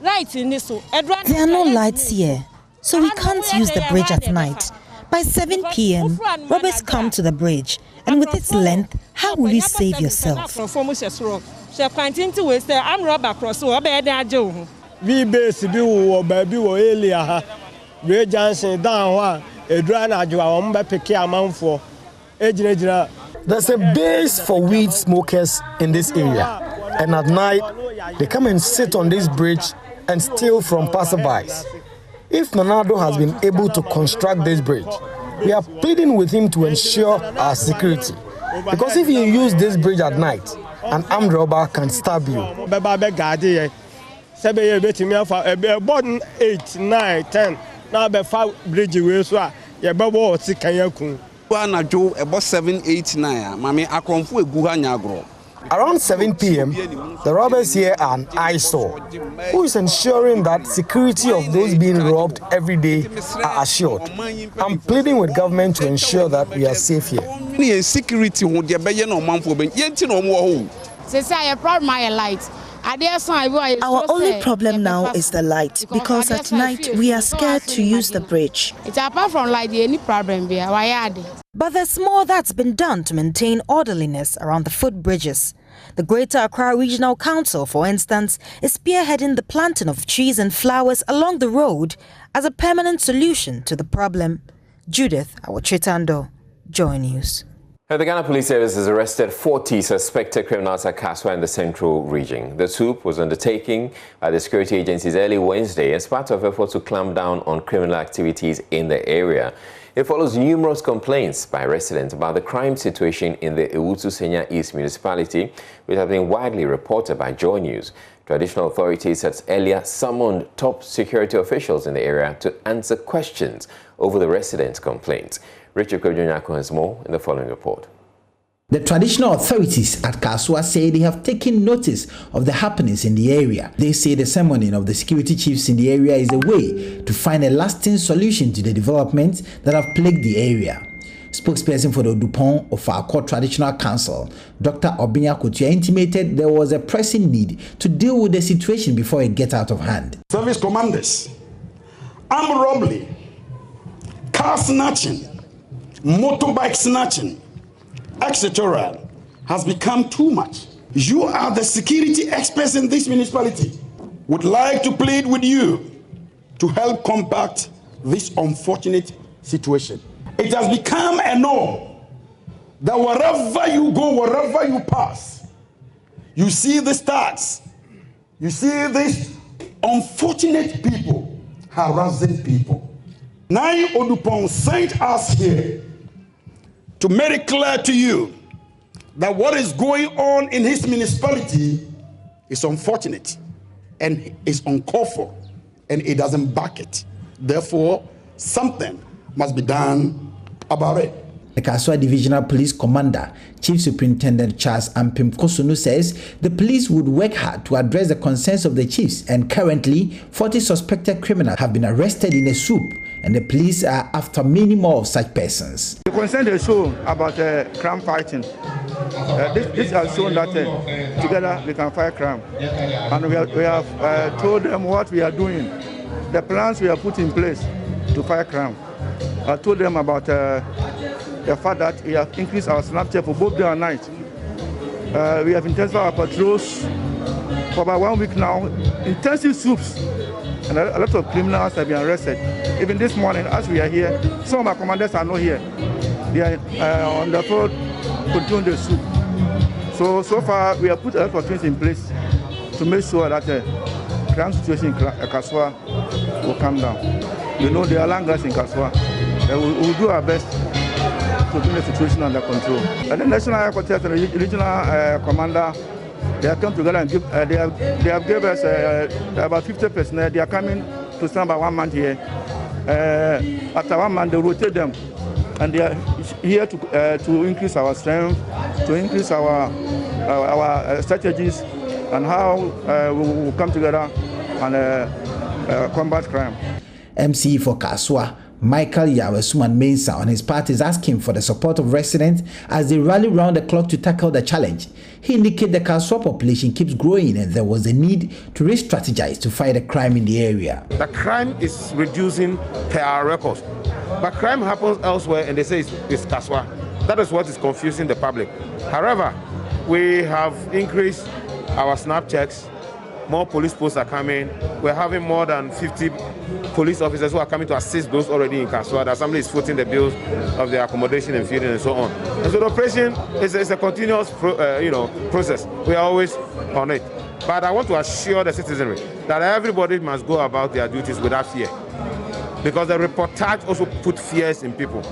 Lights in this. There are no lights here, so we can't use the bridge at night. By 7 p.m., robbers come to the bridge, and with its length, how will you save yourself? We basically baby earlier. We Johnson down a There's a base for weed smokers in this area, and at night They come and sit on this bridge and steal from passerbys. If Nana Addo has been able to construct this bridge, we are pleading with him to ensure our security. Because if you use this bridge at night, an armed robber can stab you. 8, 9, 10. Now be 5 bridge way so ya be wo ti kan yakun. Anajo about 7, 8, 9. Mami akromfo egu ha nyagro. Around 7 p.m., the robbers here are an eyesore. Who is ensuring that security of those being robbed every day are assured? I'm pleading with government to ensure that we are safe here. Security Our only problem now is the light, because at night we are scared to use the bridge. Apart from light, any problem. But there's more that's been done to maintain orderliness around the footbridges. The Greater Accra Regional Council, for instance, is spearheading the planting of trees and flowers along the road as a permanent solution to the problem. Judith Awachitando, Joy News. The Ghana Police Service has arrested 40 suspected criminals at Kaswa in the central region. The swoop was undertaken by the security agencies early Wednesday as part of efforts to clamp down on criminal activities in the area. It follows numerous complaints by residents about the crime situation in the Ewutu Senya East municipality, which has been widely reported by Joy News. Traditional authorities had earlier summoned top security officials in the area to answer questions over the residents' complaints. Richard Kojonyako has more in the following report. The traditional authorities at Kaswa say they have taken notice of the happenings in the area. They say the summoning of the security chiefs in the area is a way to find a lasting solution to the developments that have plagued the area. Spokesperson for the Dupont of our core traditional council, Dr. Obinya Kotua, intimated there was a pressing need to deal with the situation before it gets out of hand. Service commanders, armed robbery, car snatching, motorbike snatching, etc. has become too much. You are the security experts in this municipality. Would like to plead with you to help combat this unfortunate situation. It has become a norm that wherever you go, wherever you pass, you see the stats, you see these unfortunate people harassing people. Nai Odupong sent us here to make it clear to you that what is going on in his municipality is unfortunate and is uncalled for, and it doesn't back it. Therefore, something must be done about it. The Kaswa Divisional Police Commander, Chief Superintendent Charles Ampim Kosunu, says the police would work hard to address the concerns of the chiefs, and currently 40 suspected criminals have been arrested in a swoop, and the police are after many more of such persons. The concern they show about crime fighting, this has shown that together we can fight crime, and we have told them what we are doing, the plans we have put in place to fight crime. I told them about the fact that we have increased our Snapchat for both day and night. We have intensified our patrols for about 1 week now, intensive swoops, and a lot of criminals have been arrested. Even this morning, as we are here, some of our commanders are not here. They are on the road continuing the swoop. So far, we have put a lot of things in place to make sure that the crime situation in Kaswa will come down. You know, there are languages in Kaswa. We will do our best to bring the situation under control. And the National Headquarters and the Regional Commander, they have come together and they have given us about 50 personnel. They are coming to stand by 1 month here. After 1 month, they rotate them, and they are here to increase our strength, to increase our strategies, and how we will come together and combat crime. MCE for Kaswa, Michael Yawesuman Mensah, on his part, is asking for the support of residents as they rally round the clock to tackle the challenge. He indicated the Kaswa population keeps growing and there was a need to re-strategize to fight the crime in the area. The crime is reducing per our records, but crime happens elsewhere and they say it's Kaswa. That is what is confusing the public. However, we have increased our snap checks. More police posts are coming. We're having more than 50 police officers who are coming to assist those already in Kaswa. The assembly is footing the bills of their accommodation and feeding and so on. And so the operation is a continuous process. We are always on it. But I want to assure the citizenry that everybody must go about their duties without fear. Because the reportage also put fears in people.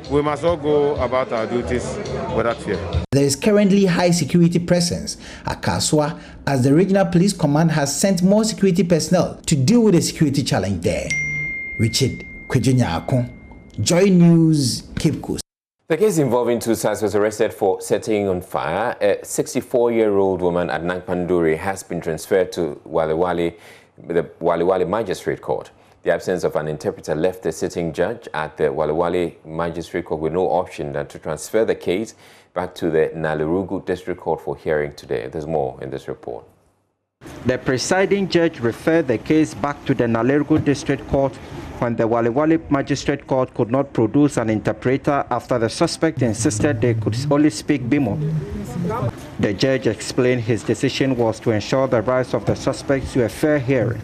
We must all go about our duties without fear. There is currently high security presence at Kaswa as the Regional Police Command has sent more security personnel to deal with the security challenge there. Richard Kwejunyako, Joy News, Cape Coast. The case involving two suspects was arrested for setting on fire a 64-year-old woman at Nankpanduri has been transferred to the Waliwali Magistrate Court. The absence of an interpreter left the sitting judge at the Waliwali Magistrate Court with no option than to transfer the case back to the Nalerugu District Court for hearing today. There's more in this report. The presiding judge referred the case back to the Nalerugu District Court when the Waliwali Magistrate Court could not produce an interpreter after the suspect insisted they could only speak Bimo. The judge explained his decision was to ensure the rights of the suspects to a fair hearing.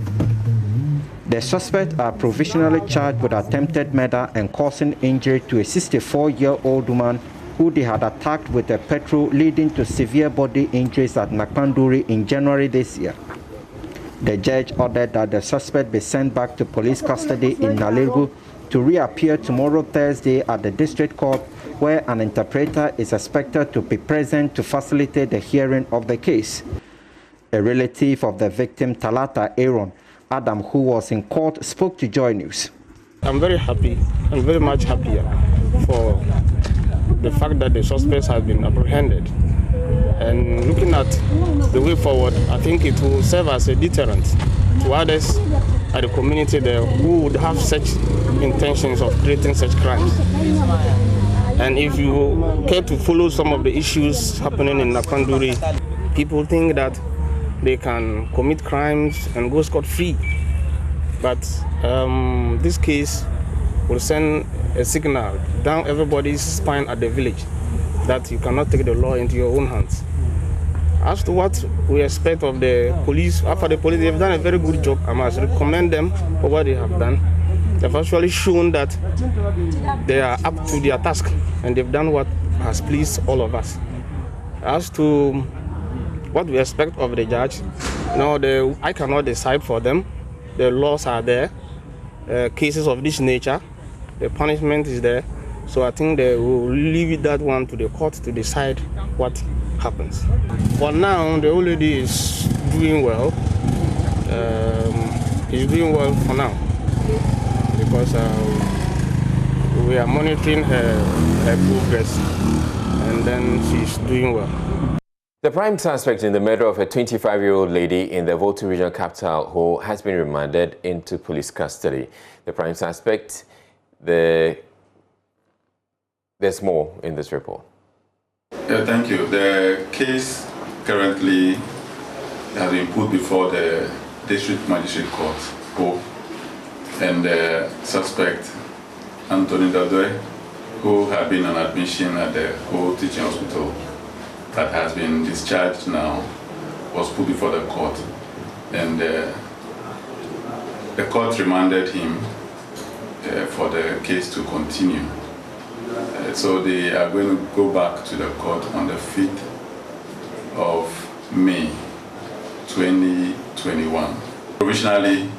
The suspects are provisionally charged with attempted murder and causing injury to a 64-year-old woman who they had attacked with a petrol, leading to severe body injuries at Nankpanduri in January this year. The judge ordered that the suspect be sent back to police custody in Nalerugu to reappear tomorrow Thursday at the district court, where an interpreter is expected to be present to facilitate the hearing of the case. A relative of the victim, Talata Aaron Adam, who was in court, spoke to Joy News. I'm very happy and very much happier for the fact that the suspects have been apprehended. And looking at the way forward, I think it will serve as a deterrent to others at the community there who would have such intentions of creating such crimes. And if you care to follow some of the issues happening in Nankpanduri, people think that they can commit crimes and go scot-free. But this case will send a signal down everybody's spine at the village that you cannot take the law into your own hands. As to what we expect of the police, after the police, they've done a very good job. I must recommend them for what they have done. They've actually shown that they are up to their task and they've done what has pleased all of us. As to what we expect of the judge, I cannot decide for them. The laws are there. Cases of this nature, the punishment is there. So I think they will leave that one to the court to decide what happens. For now, the old lady is doing well. She's doing well for now because we are monitoring her progress, and then she's doing well. The prime suspect in the murder of a 25-year-old lady in the Volta regional capital Ho has been remanded into police custody. The prime suspect, there's more in this report. Thank you. The case currently has been put before the District Magistrate Court, Ho, and the suspect, Anthony Dadoe, who had been on admission at the Ho Teaching Hospital, that has been discharged now, was put before the court, and the court remanded him for the case to continue. So they are going to go back to the court on the 5th of May 2021. Provisionally,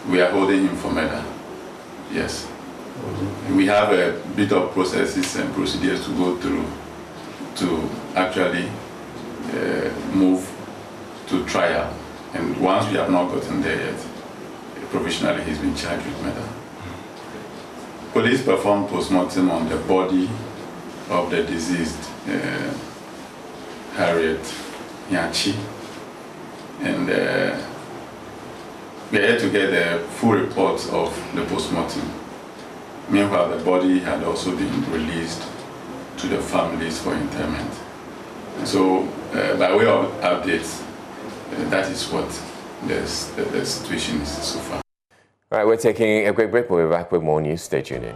we are holding him for murder. Yes. We have a bit of processes and procedures to go through to actually move to trial. And once we have not gotten there yet, provisionally he's been charged with murder. Police performed post-mortem on the body of the deceased Harriet Nyachi, and we are here to get the full report of the post-mortem. Meanwhile, the body had also been released to the families for interment. So, by way of updates, that is what the situation is so far. All right, we're taking a quick break. We'll be back with more news. Stay tuned in.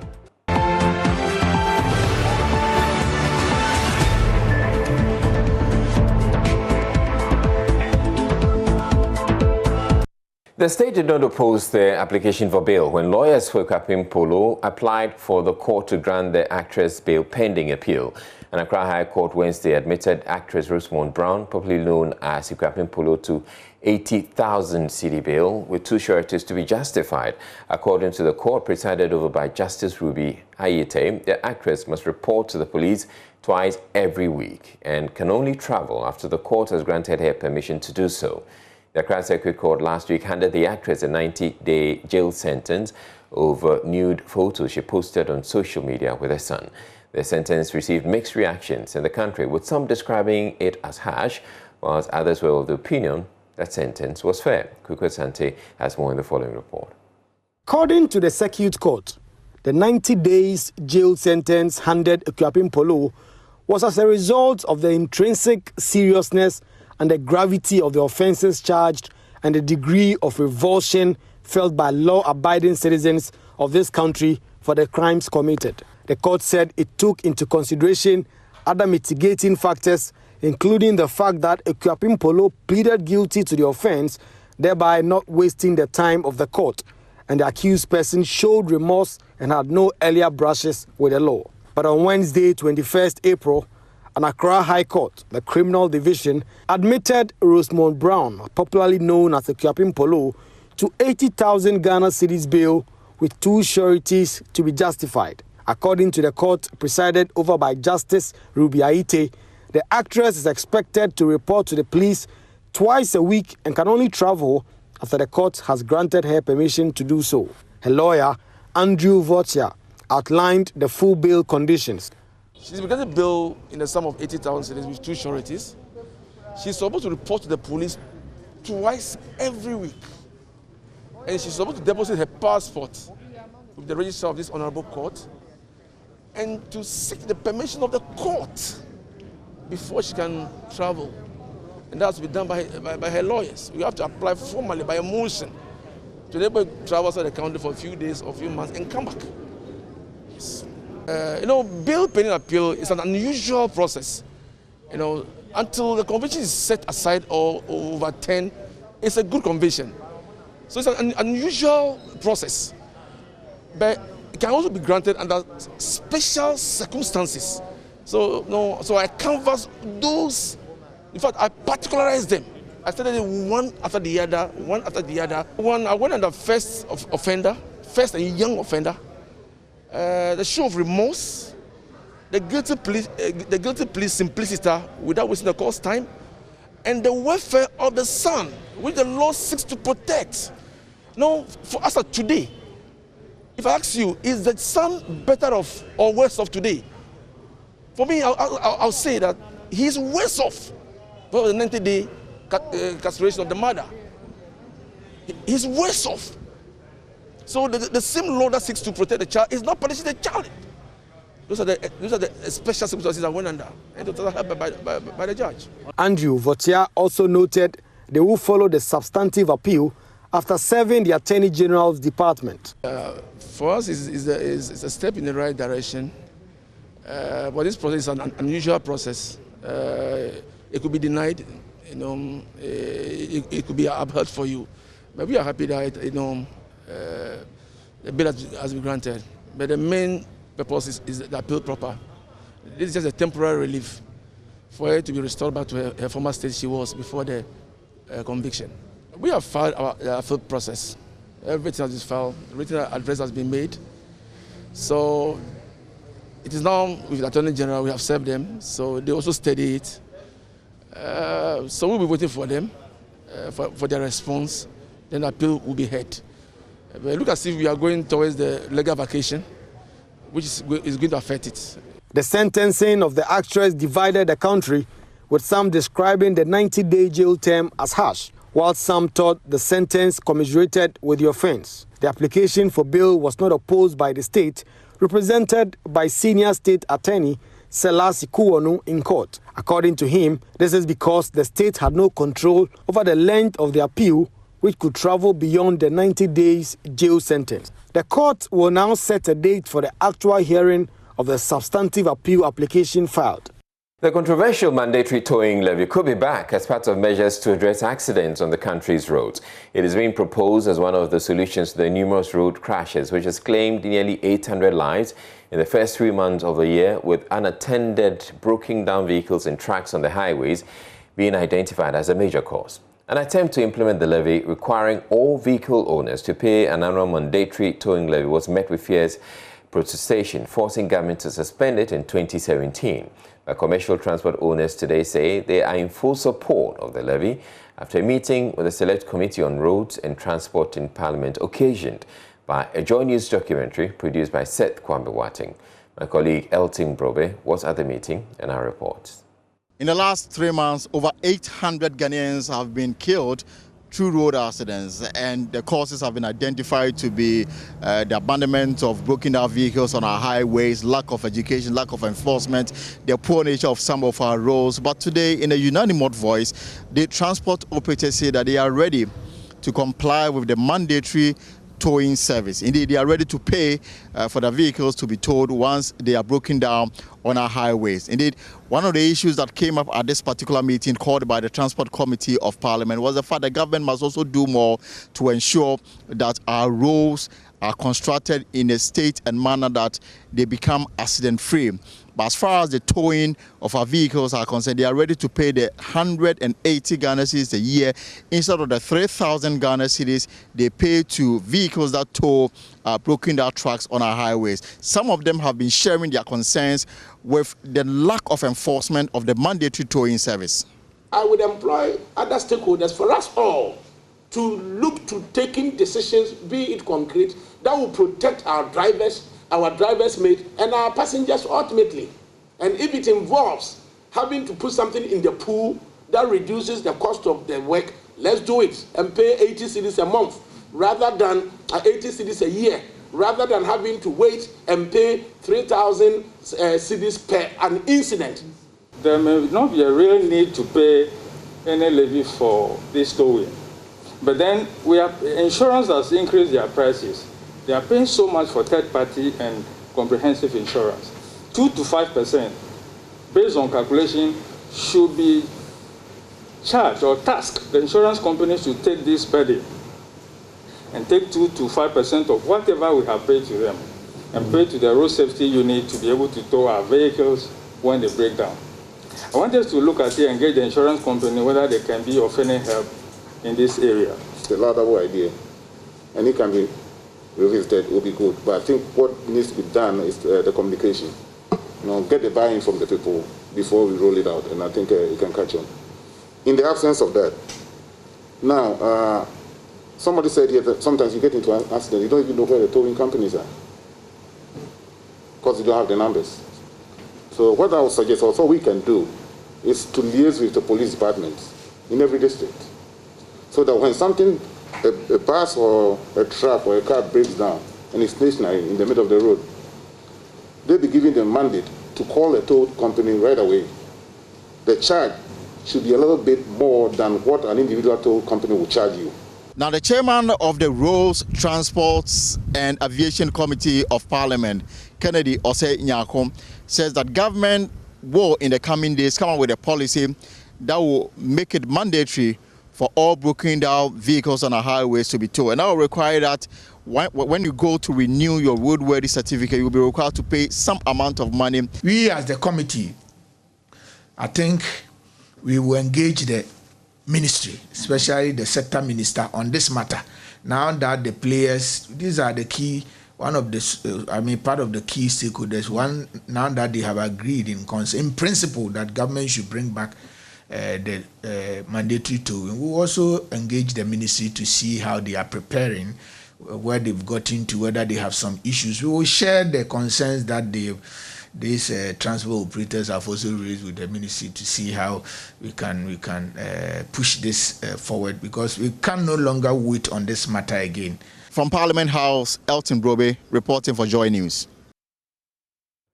The state did not oppose the application for bail when lawyers for Kapim Polo applied for the court to grant the actress bail pending appeal. An Accra High Court Wednesday admitted actress Rosemond Brown, popularly known as Equiaping Polo, to 80,000 cedi bail with two sureties to be justified. According to the court presided over by Justice Ruby Ayete, the actress must report to the police twice every week and can only travel after the court has granted her permission to do so. The Accra Circuit Court last week handed the actress a 90-day jail sentence over nude photos she posted on social media with her son. The sentence received mixed reactions in the country, with some describing it as harsh, whilst others were of the opinion that sentence was fair. Kuko Sante has more in the following report. According to the Circuit Court, the 90 days jail sentence handed Equiaping Polo was as a result of the intrinsic seriousness and the gravity of the offences charged and the degree of revulsion felt by law-abiding citizens of this country for the crimes committed. The court said it took into consideration other mitigating factors, including the fact that Equiaping Polo pleaded guilty to the offence, thereby not wasting the time of the court, and the accused person showed remorse and had no earlier brushes with the law. But on Wednesday, 21st April, an Accra High Court, the Criminal Division, admitted Rosemond Brown, popularly known as Equiaping Polo, to 80,000 Ghana cedis bail with two sureties to be justified. According to the court presided over by Justice Ruby Ayete, the actress is expected to report to the police twice a week and can only travel after the court has granted her permission to do so. Her lawyer, Andrew Votia, outlined the full bail conditions. She's been getting bail in the sum of 80,000 cedis with two sureties. She's supposed to report to the police twice every week. And she's supposed to deposit her passport with the registrar of this honorable court and to seek the permission of the court before she can travel. And that has to be done by her lawyers. We have to apply formally by a motion to enable travel outside the country for a few days or a few months and come back. Yes. Bail pending appeal is an unusual process. Until the conviction is set aside or overturned, it's a good conviction. So it's an unusual process. But it can also be granted under special circumstances. So I canvass those. In fact, I particularize them. I started one after the other. I went under first and young offender. The show of remorse, the guilty plea simpliciter without wasting the court's time, and the welfare of the son, which the law seeks to protect. Now, for us today, if I ask you, is the son better off or worse off today? For me, I'll say that he's worse off for the 90-day castration of the mother. He's worse off. So the same law that seeks to protect the child is not punishing the child. Those are the special circumstances I went under, and those are helped by the judge. Andrew Votia also noted they will follow the substantive appeal after serving the Attorney General's department. For us, it's a step in the right direction. But this process is an unusual process. It could be denied, it could be upheld for you. But we are happy that the bill has been granted. But the main purpose is the appeal proper. This is just a temporary relief for her to be restored back to her former state she was before the conviction. We have filed our appeal process. Everything has been filed. Written address has been made. So it is now with the Attorney General. We have served them, so they also study it. So we'll be waiting for them for their response. Then the appeal will be heard. But look as if we are going towards the legal vacation, which is going to affect it. The sentencing of the actress divided the country, with some describing the 90-day jail term as harsh, while some thought the sentence commiserated with the offence. The application for bail was not opposed by the state, represented by Senior State Attorney Selasi Kuwonu in court. According to him, this is because the state had no control over the length of the appeal, which could travel beyond the 90 days jail sentence. The court will now set a date for the actual hearing of the substantive appeal application filed. The controversial mandatory towing levy could be back as part of measures to address accidents on the country's roads. It is being proposed as one of the solutions to the numerous road crashes, which has claimed nearly 800 lives in the first 3 months of the year, with unattended, broken down vehicles and trucks on the highways being identified as a major cause. An attempt to implement the levy requiring all vehicle owners to pay an annual mandatory towing levy was met with fierce protestation, forcing government to suspend it in 2017. But commercial transport owners today say they are in full support of the levy after a meeting with the Select Committee on Roads and Transport in Parliament occasioned by a Joy News documentary produced by Seth Kwambe-Wating. My colleague Elton Brobe was at the meeting and our reports. In the last 3 months, over 800 Ghanaians have been killed through road accidents, and the causes have been identified to be the abandonment of broken down vehicles on our highways, lack of education, lack of enforcement, the poor nature of some of our roads. But today, in a unanimous voice, the transport operators say that they are ready to comply with the mandatory towing service. Indeed, they are ready to pay for the vehicles to be towed once they are broken down on our highways. Indeed, one of the issues that came up at this particular meeting called by the Transport Committee of Parliament was the fact that government must also do more to ensure that our roads are constructed in a state and manner that they become accident-free. But as far as the towing of our vehicles are concerned, they are ready to pay the 180 Ghana cedis a year instead of the 3,000 Ghana cedis they pay to vehicles that tow broken down trucks on our highways. Some of them have been sharing their concerns with the lack of enforcement of the mandatory towing service. I would employ other stakeholders for us all to look to taking decisions, be it concrete, that will protect our drivers mate, and our passengers ultimately. And if it involves having to put something in the pool that reduces the cost of the work, let's do it and pay 80 cedis a month rather than 80 cedis a year, rather than having to wait and pay 3,000 cedis per an incident. There may not be a real need to pay any levy for this towing. But then insurance has increased their prices. They are paying so much for third-party and comprehensive insurance. 2 to 5%, based on calculation, should be charged or tasked the insurance companies to take this burden and take 2 to 5% of whatever we have paid to them and pay to the road safety unit to be able to tow our vehicles when they break down. I want us to look at it and get the insurance company whether they can be of any help in this area. It's a laudable idea, and it can be revisited, will be good. But I think what needs to be done is the communication. Get the buy-in from the people before we roll it out, and I think it can catch on. In the absence of that, now, somebody said here that sometimes you get into an accident, you don't even know where the towing companies are, because you don't have the numbers. So what I would suggest also we can do is to liaise with the police departments in every district, so that when something, a bus or a truck or a car breaks down and is stationary in the middle of the road, they'll be given the mandate to call a tow company right away. The charge should be a little bit more than what an individual tow company will charge you. Now, the chairman of the Roads, Transports and Aviation Committee of Parliament, Kennedy Osei Nyako, says that government will, in the coming days, come up with a policy that will make it mandatory for all broken down vehicles on our highways to be towed. And that will require that when you go to renew your roadworthy certificate, you will be required to pay some amount of money. We as the committee, I think we will engage the ministry, especially the sector minister, on this matter. Now that the players, these are the key, part of the key stakeholders, now that they have agreed in principle that government should bring back the mandatory towing. We will also engage the ministry to see how they are preparing, where they've gotten to, whether they have some issues. We will share the concerns that these transport operators have also raised with the ministry to see how we can push this forward, because we can no longer wait on this matter again. From Parliament House, Elton Brobe reporting for Joy News.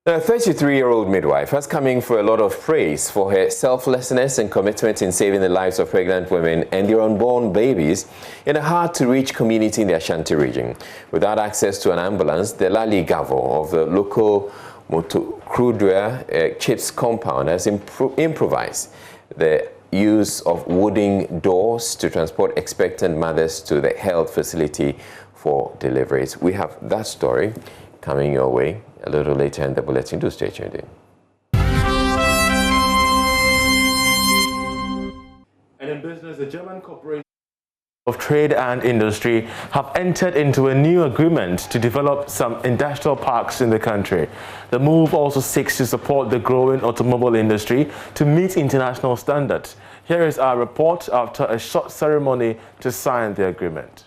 A 33-year-old midwife has come in for a lot of praise for her selflessness and commitment in saving the lives of pregnant women and their unborn babies in a hard-to-reach community in the Ashanti region. Without access to an ambulance, the Lali Gavo of the local Motokrudua Chips compound has improvised the use of wooden doors to transport expectant mothers to the health facility for deliveries. We have that story coming your way a little later in the bulletin. Do stay tuned in. And in business, the German corporation of Trade and Industry have entered into a new agreement to develop some industrial parks in the country. The move also seeks to support the growing automobile industry to meet international standards. Here is our report after a short ceremony to sign the agreement.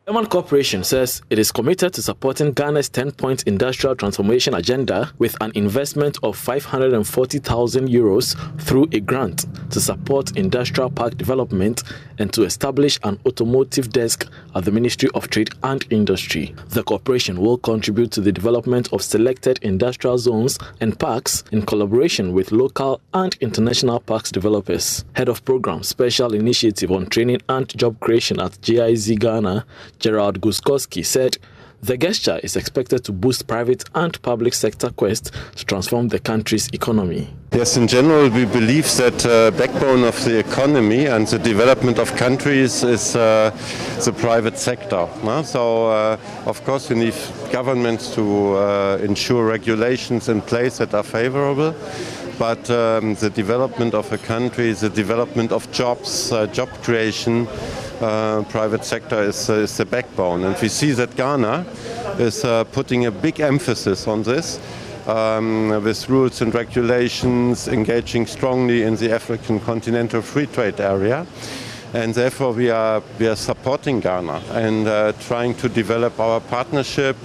German Corporation says it is committed to supporting Ghana's 10-point industrial transformation agenda with an investment of 540,000 euros through a grant to support industrial park development and to establish an automotive desk at the Ministry of Trade and Industry. The corporation will contribute to the development of selected industrial zones and parks in collaboration with local and international parks developers. Head of Program Special Initiative on Training and Job Creation at GIZ Ghana, Gerald Guskowski, said the gesture is expected to boost private and public sector quest to transform the country's economy. Yes, in general, we believe that the backbone of the economy and the development of countries is the private sector. No? So, of course, we need governments to ensure regulations in place that are favorable. But the development of a country, the development of jobs, job creation, private sector is the backbone. And we see that Ghana is putting a big emphasis on this with rules and regulations, engaging strongly in the African continental free trade area. And therefore we are supporting Ghana and trying to develop our partnership.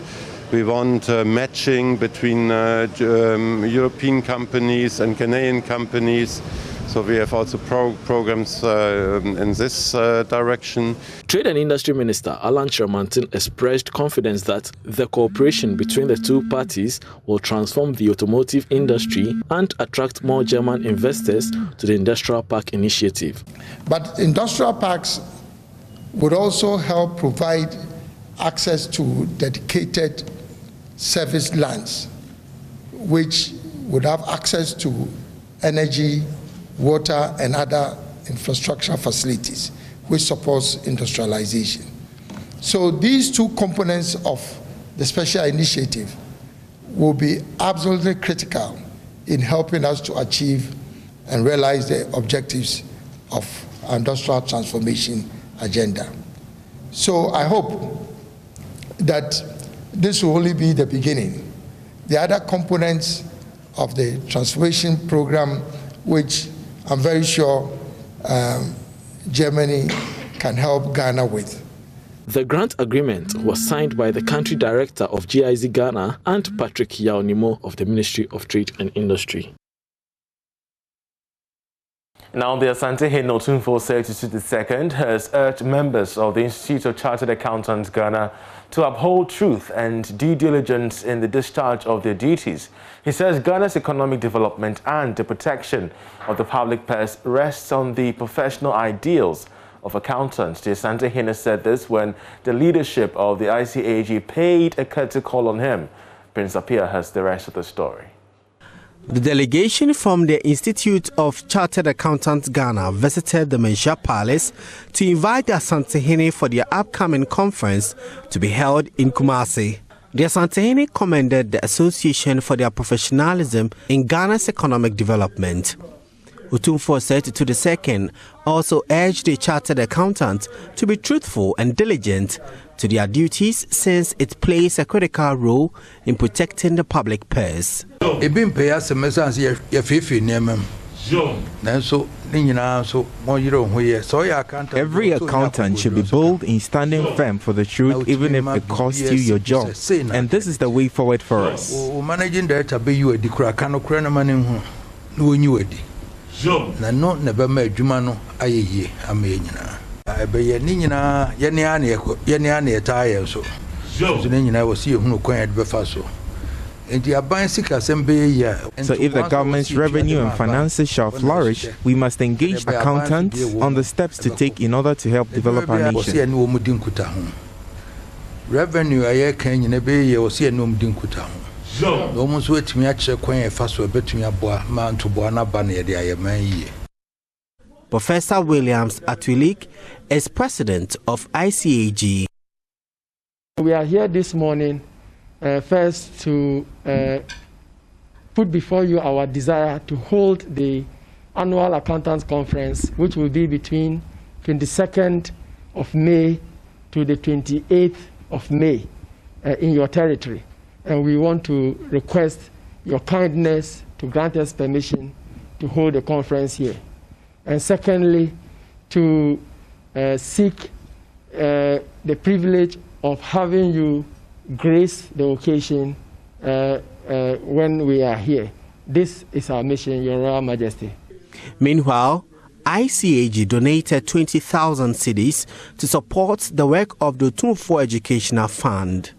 We want matching between European companies and Ghanaian companies. So we have also programs in this direction. Trade and Industry Minister Alan Shermanton expressed confidence that the cooperation between the two parties will transform the automotive industry and attract more German investors to the Industrial Park initiative. But industrial parks would also help provide access to dedicated service lands, which would have access to energy, water, and other infrastructure facilities, which supports industrialization. So these two components of the special initiative will be absolutely critical in helping us to achieve and realize the objectives of our industrial transformation agenda. So I hope that this will only be the beginning. The other components of the transformation program, which I'm very sure Germany can help Ghana with. The grant agreement was signed by the country director of GIZ Ghana and Patrick Yaonimo of the Ministry of Trade and Industry. Now, the Asante Otunfo II has urged members of the Institute of Chartered Accountants Ghana to uphold truth and due diligence in the discharge of their duties. He says Ghana's economic development and the protection of the public purse rests on the professional ideals of accountants. The Asante said this when the leadership of the ICAG paid a courtesy call on him. Prince Apia has the rest of the story. The delegation from the Institute of Chartered Accountants Ghana visited the Mensha Palace to invite the Asante for their upcoming conference to be held in Kumasi. The Asante commended the association for their professionalism in Ghana's economic development. Otunfo said to the second also urged the chartered accountants to be truthful and diligent to their duties since it plays a critical role in protecting the public purse. Every accountant should be bold in standing firm for the truth even if it costs you your job. And this is the way forward for us. So if the government's revenue and finances shall flourish, we must engage accountants on the steps to take in order to help develop our nation. Professor Williams Atulik is president of ICAG. We are here this morning first to put before you our desire to hold the annual accountants conference, which will be between 22nd of May to the 28th of May in your territory. And we want to request your kindness to grant us permission to hold a conference here. And secondly, to seek the privilege of having you grace the occasion when we are here. This is our mission, Your Royal Majesty. Meanwhile, ICAG donated 20,000 cedis to support the work of the Otumfuo Educational Fund.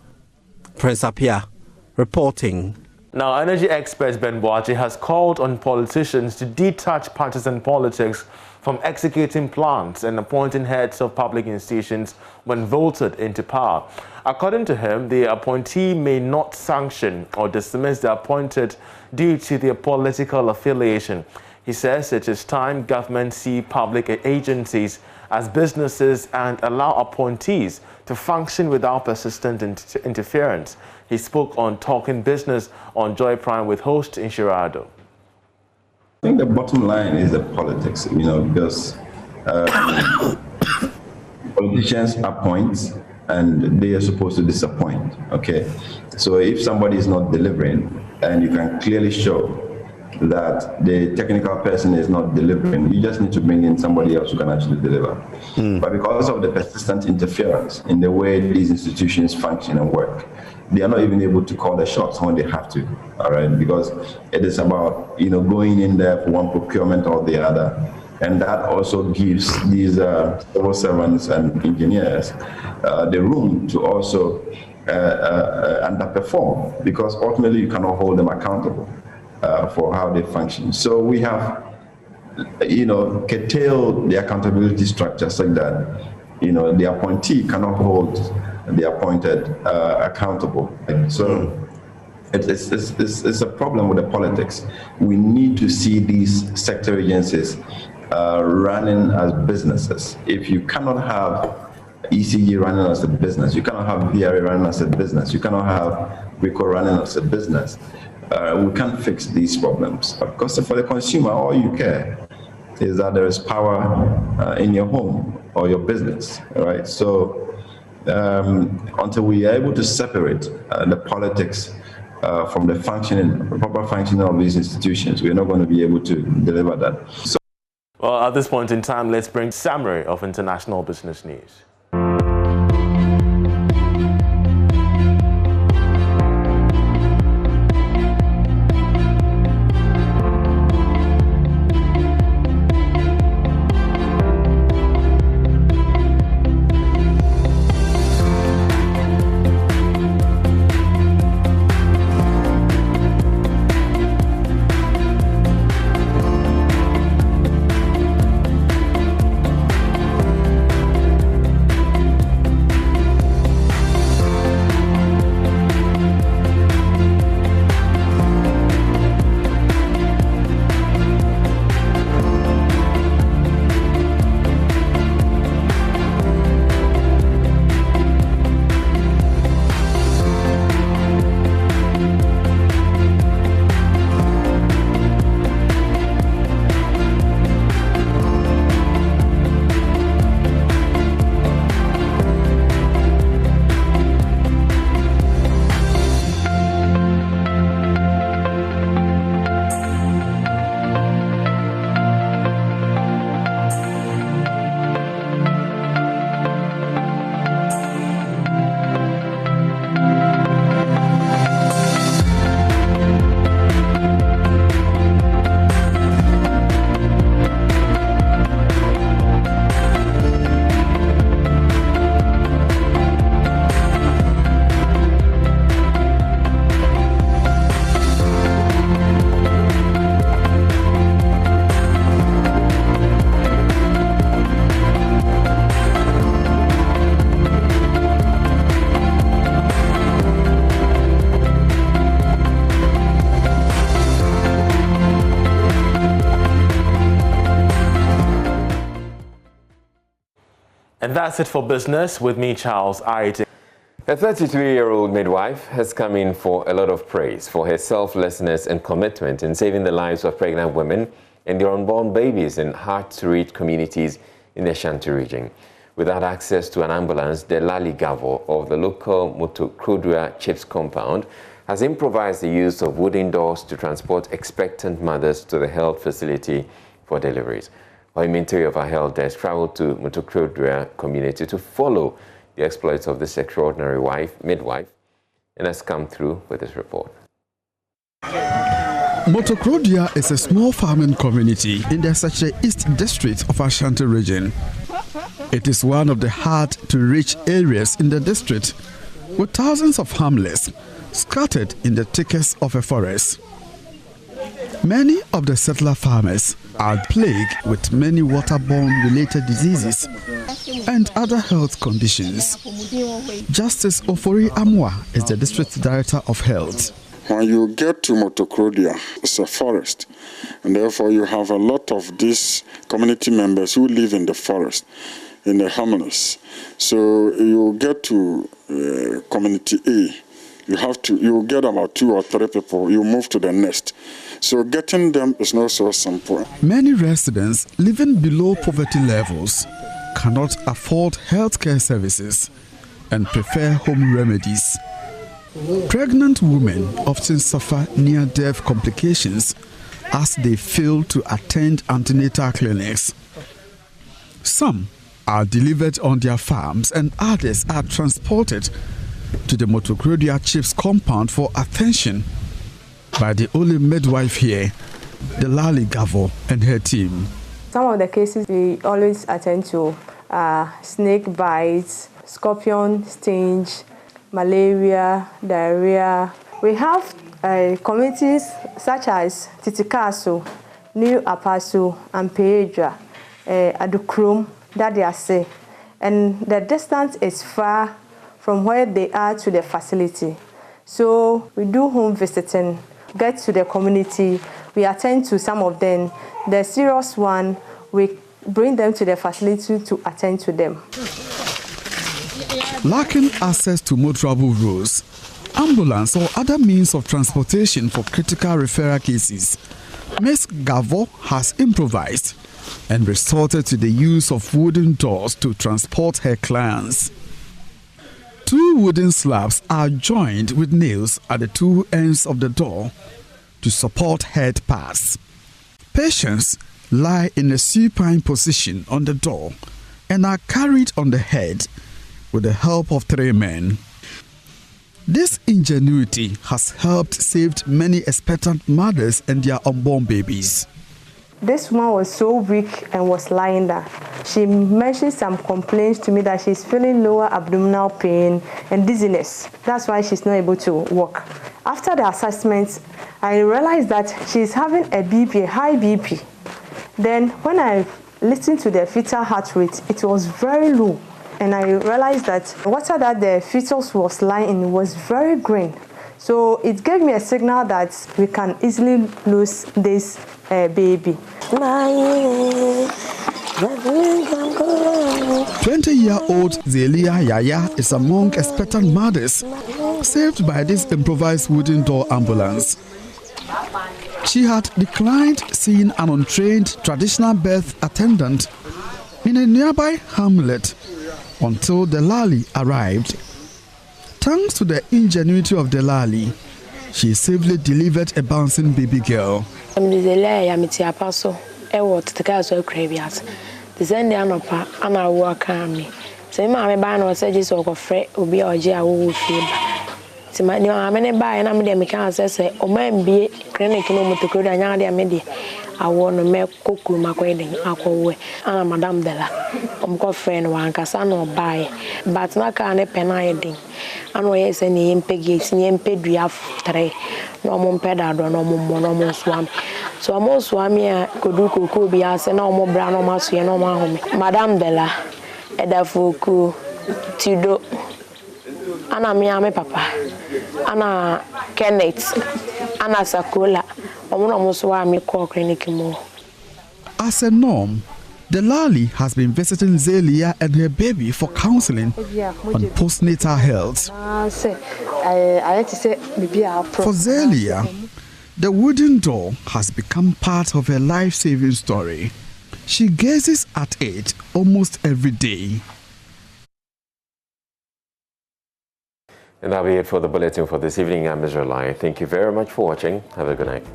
Prince Apia reporting. Now, energy expert Ben Boachi has called on politicians to detach partisan politics from executing plans and appointing heads of public institutions when voted into power. According to him, the appointee may not sanction or dismiss the appointed due to their political affiliation. He says it is time government see public agencies as businesses and allow appointees to function without persistent interference. He spoke on Talking Business on Joy Prime with host Inshirado. I think the bottom line is the politics, because politicians appoint and they are supposed to disappoint, okay? So if somebody is not delivering and you can clearly show that the technical person is not delivering, you just need to bring in somebody else who can actually deliver. But because of the persistent interference in the way these institutions function and work, they are not even able to call the shots when they have to, all right? Because it is about, going in there for one procurement or the other. And that also gives these civil servants and engineers the room to also underperform, because ultimately you cannot hold them accountable for how they function. So we have, curtailed the accountability structure such that, the appointee cannot hold the appointed accountable. So it's a problem with the politics. We need to see these sector agencies running as businesses. If you cannot have ECG running as a business, you cannot have VRA running as a business, you cannot have RICO running as a business, we can't fix these problems. Because for the consumer, all you care is that there is power in your home or your business, right? So until we are able to separate the politics from the proper functioning of these institutions, we're not going to be able to deliver that. So, well, at this point in time, let's bring summary of international business news. And that's it for business with me, Charles Aite. A 33-year-old midwife has come in for a lot of praise for her selflessness and commitment in saving the lives of pregnant women and their unborn babies in hard-to-reach communities in the Ashanti region. Without access to an ambulance, the Lali Gavo of the local Motokrodua Chips compound has improvised the use of wooden doors to transport expectant mothers to the health facility for deliveries. Oiminteri of our health desk traveled to Motokrodua community to follow the exploits of this extraordinary midwife, and has come through with this report. Motokrodua is a small farming community in the Sache East District of Ashanti region. It is one of the hard-to-reach areas in the district, with thousands of hamlets scattered in the thickest of a forest. Many of the settler farmers are plagued with many waterborne related diseases and other health conditions. Justice Ofori Amwa is the District Director of Health. When you get to Motokrodua, it's a forest, and therefore you have a lot of these community members who live in the forest, in the hamlets. So you get to community A, you get about 2 or 3 people, you move to the next. So getting them is not so simple. Many residents living below poverty levels cannot afford healthcare services and prefer home remedies. Pregnant women often suffer near-death complications as they fail to attend antenatal clinics. Some are delivered on their farms and others are transported to the Motokrodua Chips compound for attention by the only midwife here, the Lali Gavo and her team. Some of the cases we always attend to are snake bites, scorpion stinge, malaria, diarrhea. We have communities such as Titikaso, New Apasu, and Peedra, Adukrum, Dadiase, and the distance is far from where they are to the facility. So we do home visiting, get to the community, we attend to some of them. The serious one, we bring them to the facility to attend to them. Lacking access to motorable roads, ambulance or other means of transportation for critical referral cases, Ms. Gavo has improvised and resorted to the use of wooden doors to transport her clients. 2 wooden slabs are joined with nails at the 2 ends of the door to support head pads. Patients lie in a supine position on the door and are carried on the head with the help of 3 men. This ingenuity has helped save many expectant mothers and their unborn babies. This woman was so weak and was lying there. She mentioned some complaints to me that she's feeling lower abdominal pain and dizziness. That's why she's not able to walk. After the assessment, I realized that she's having a BP, a high BP. Then when I listened to the fetal heart rate, it was very low. And I realized that water that the fetus was lying in was very green. So it gave me a signal that we can easily lose this baby. 20-year-old Zelia Yaya is among expectant mothers saved by this improvised wooden door ambulance. She had declined seeing an untrained traditional birth attendant in a nearby hamlet until the Lali arrived. Thanks to the ingenuity of the Lali, she safely delivered a bouncing baby girl. I want to make cocoa macaroni. I Madame Della. I'm friend one no buy, but na can a penading. I know yes any impegate, any impedria 3. No more pedal, no more swam. So I'm also swami could do cocoa be as no more brown or mass, no more. Madame Della, Eda Fuku, Tido. Anna me papa, Anna Kenneth, Anna Sakula. As a norm, Delali has been visiting Zelia and her baby for counseling on postnatal health. For Zelia, the wooden doll has become part of her life-saving story. She gazes at it almost every day. And that'll be it for the bulletin for this evening. I'm Israel Lai. Thank you very much for watching. Have a good night.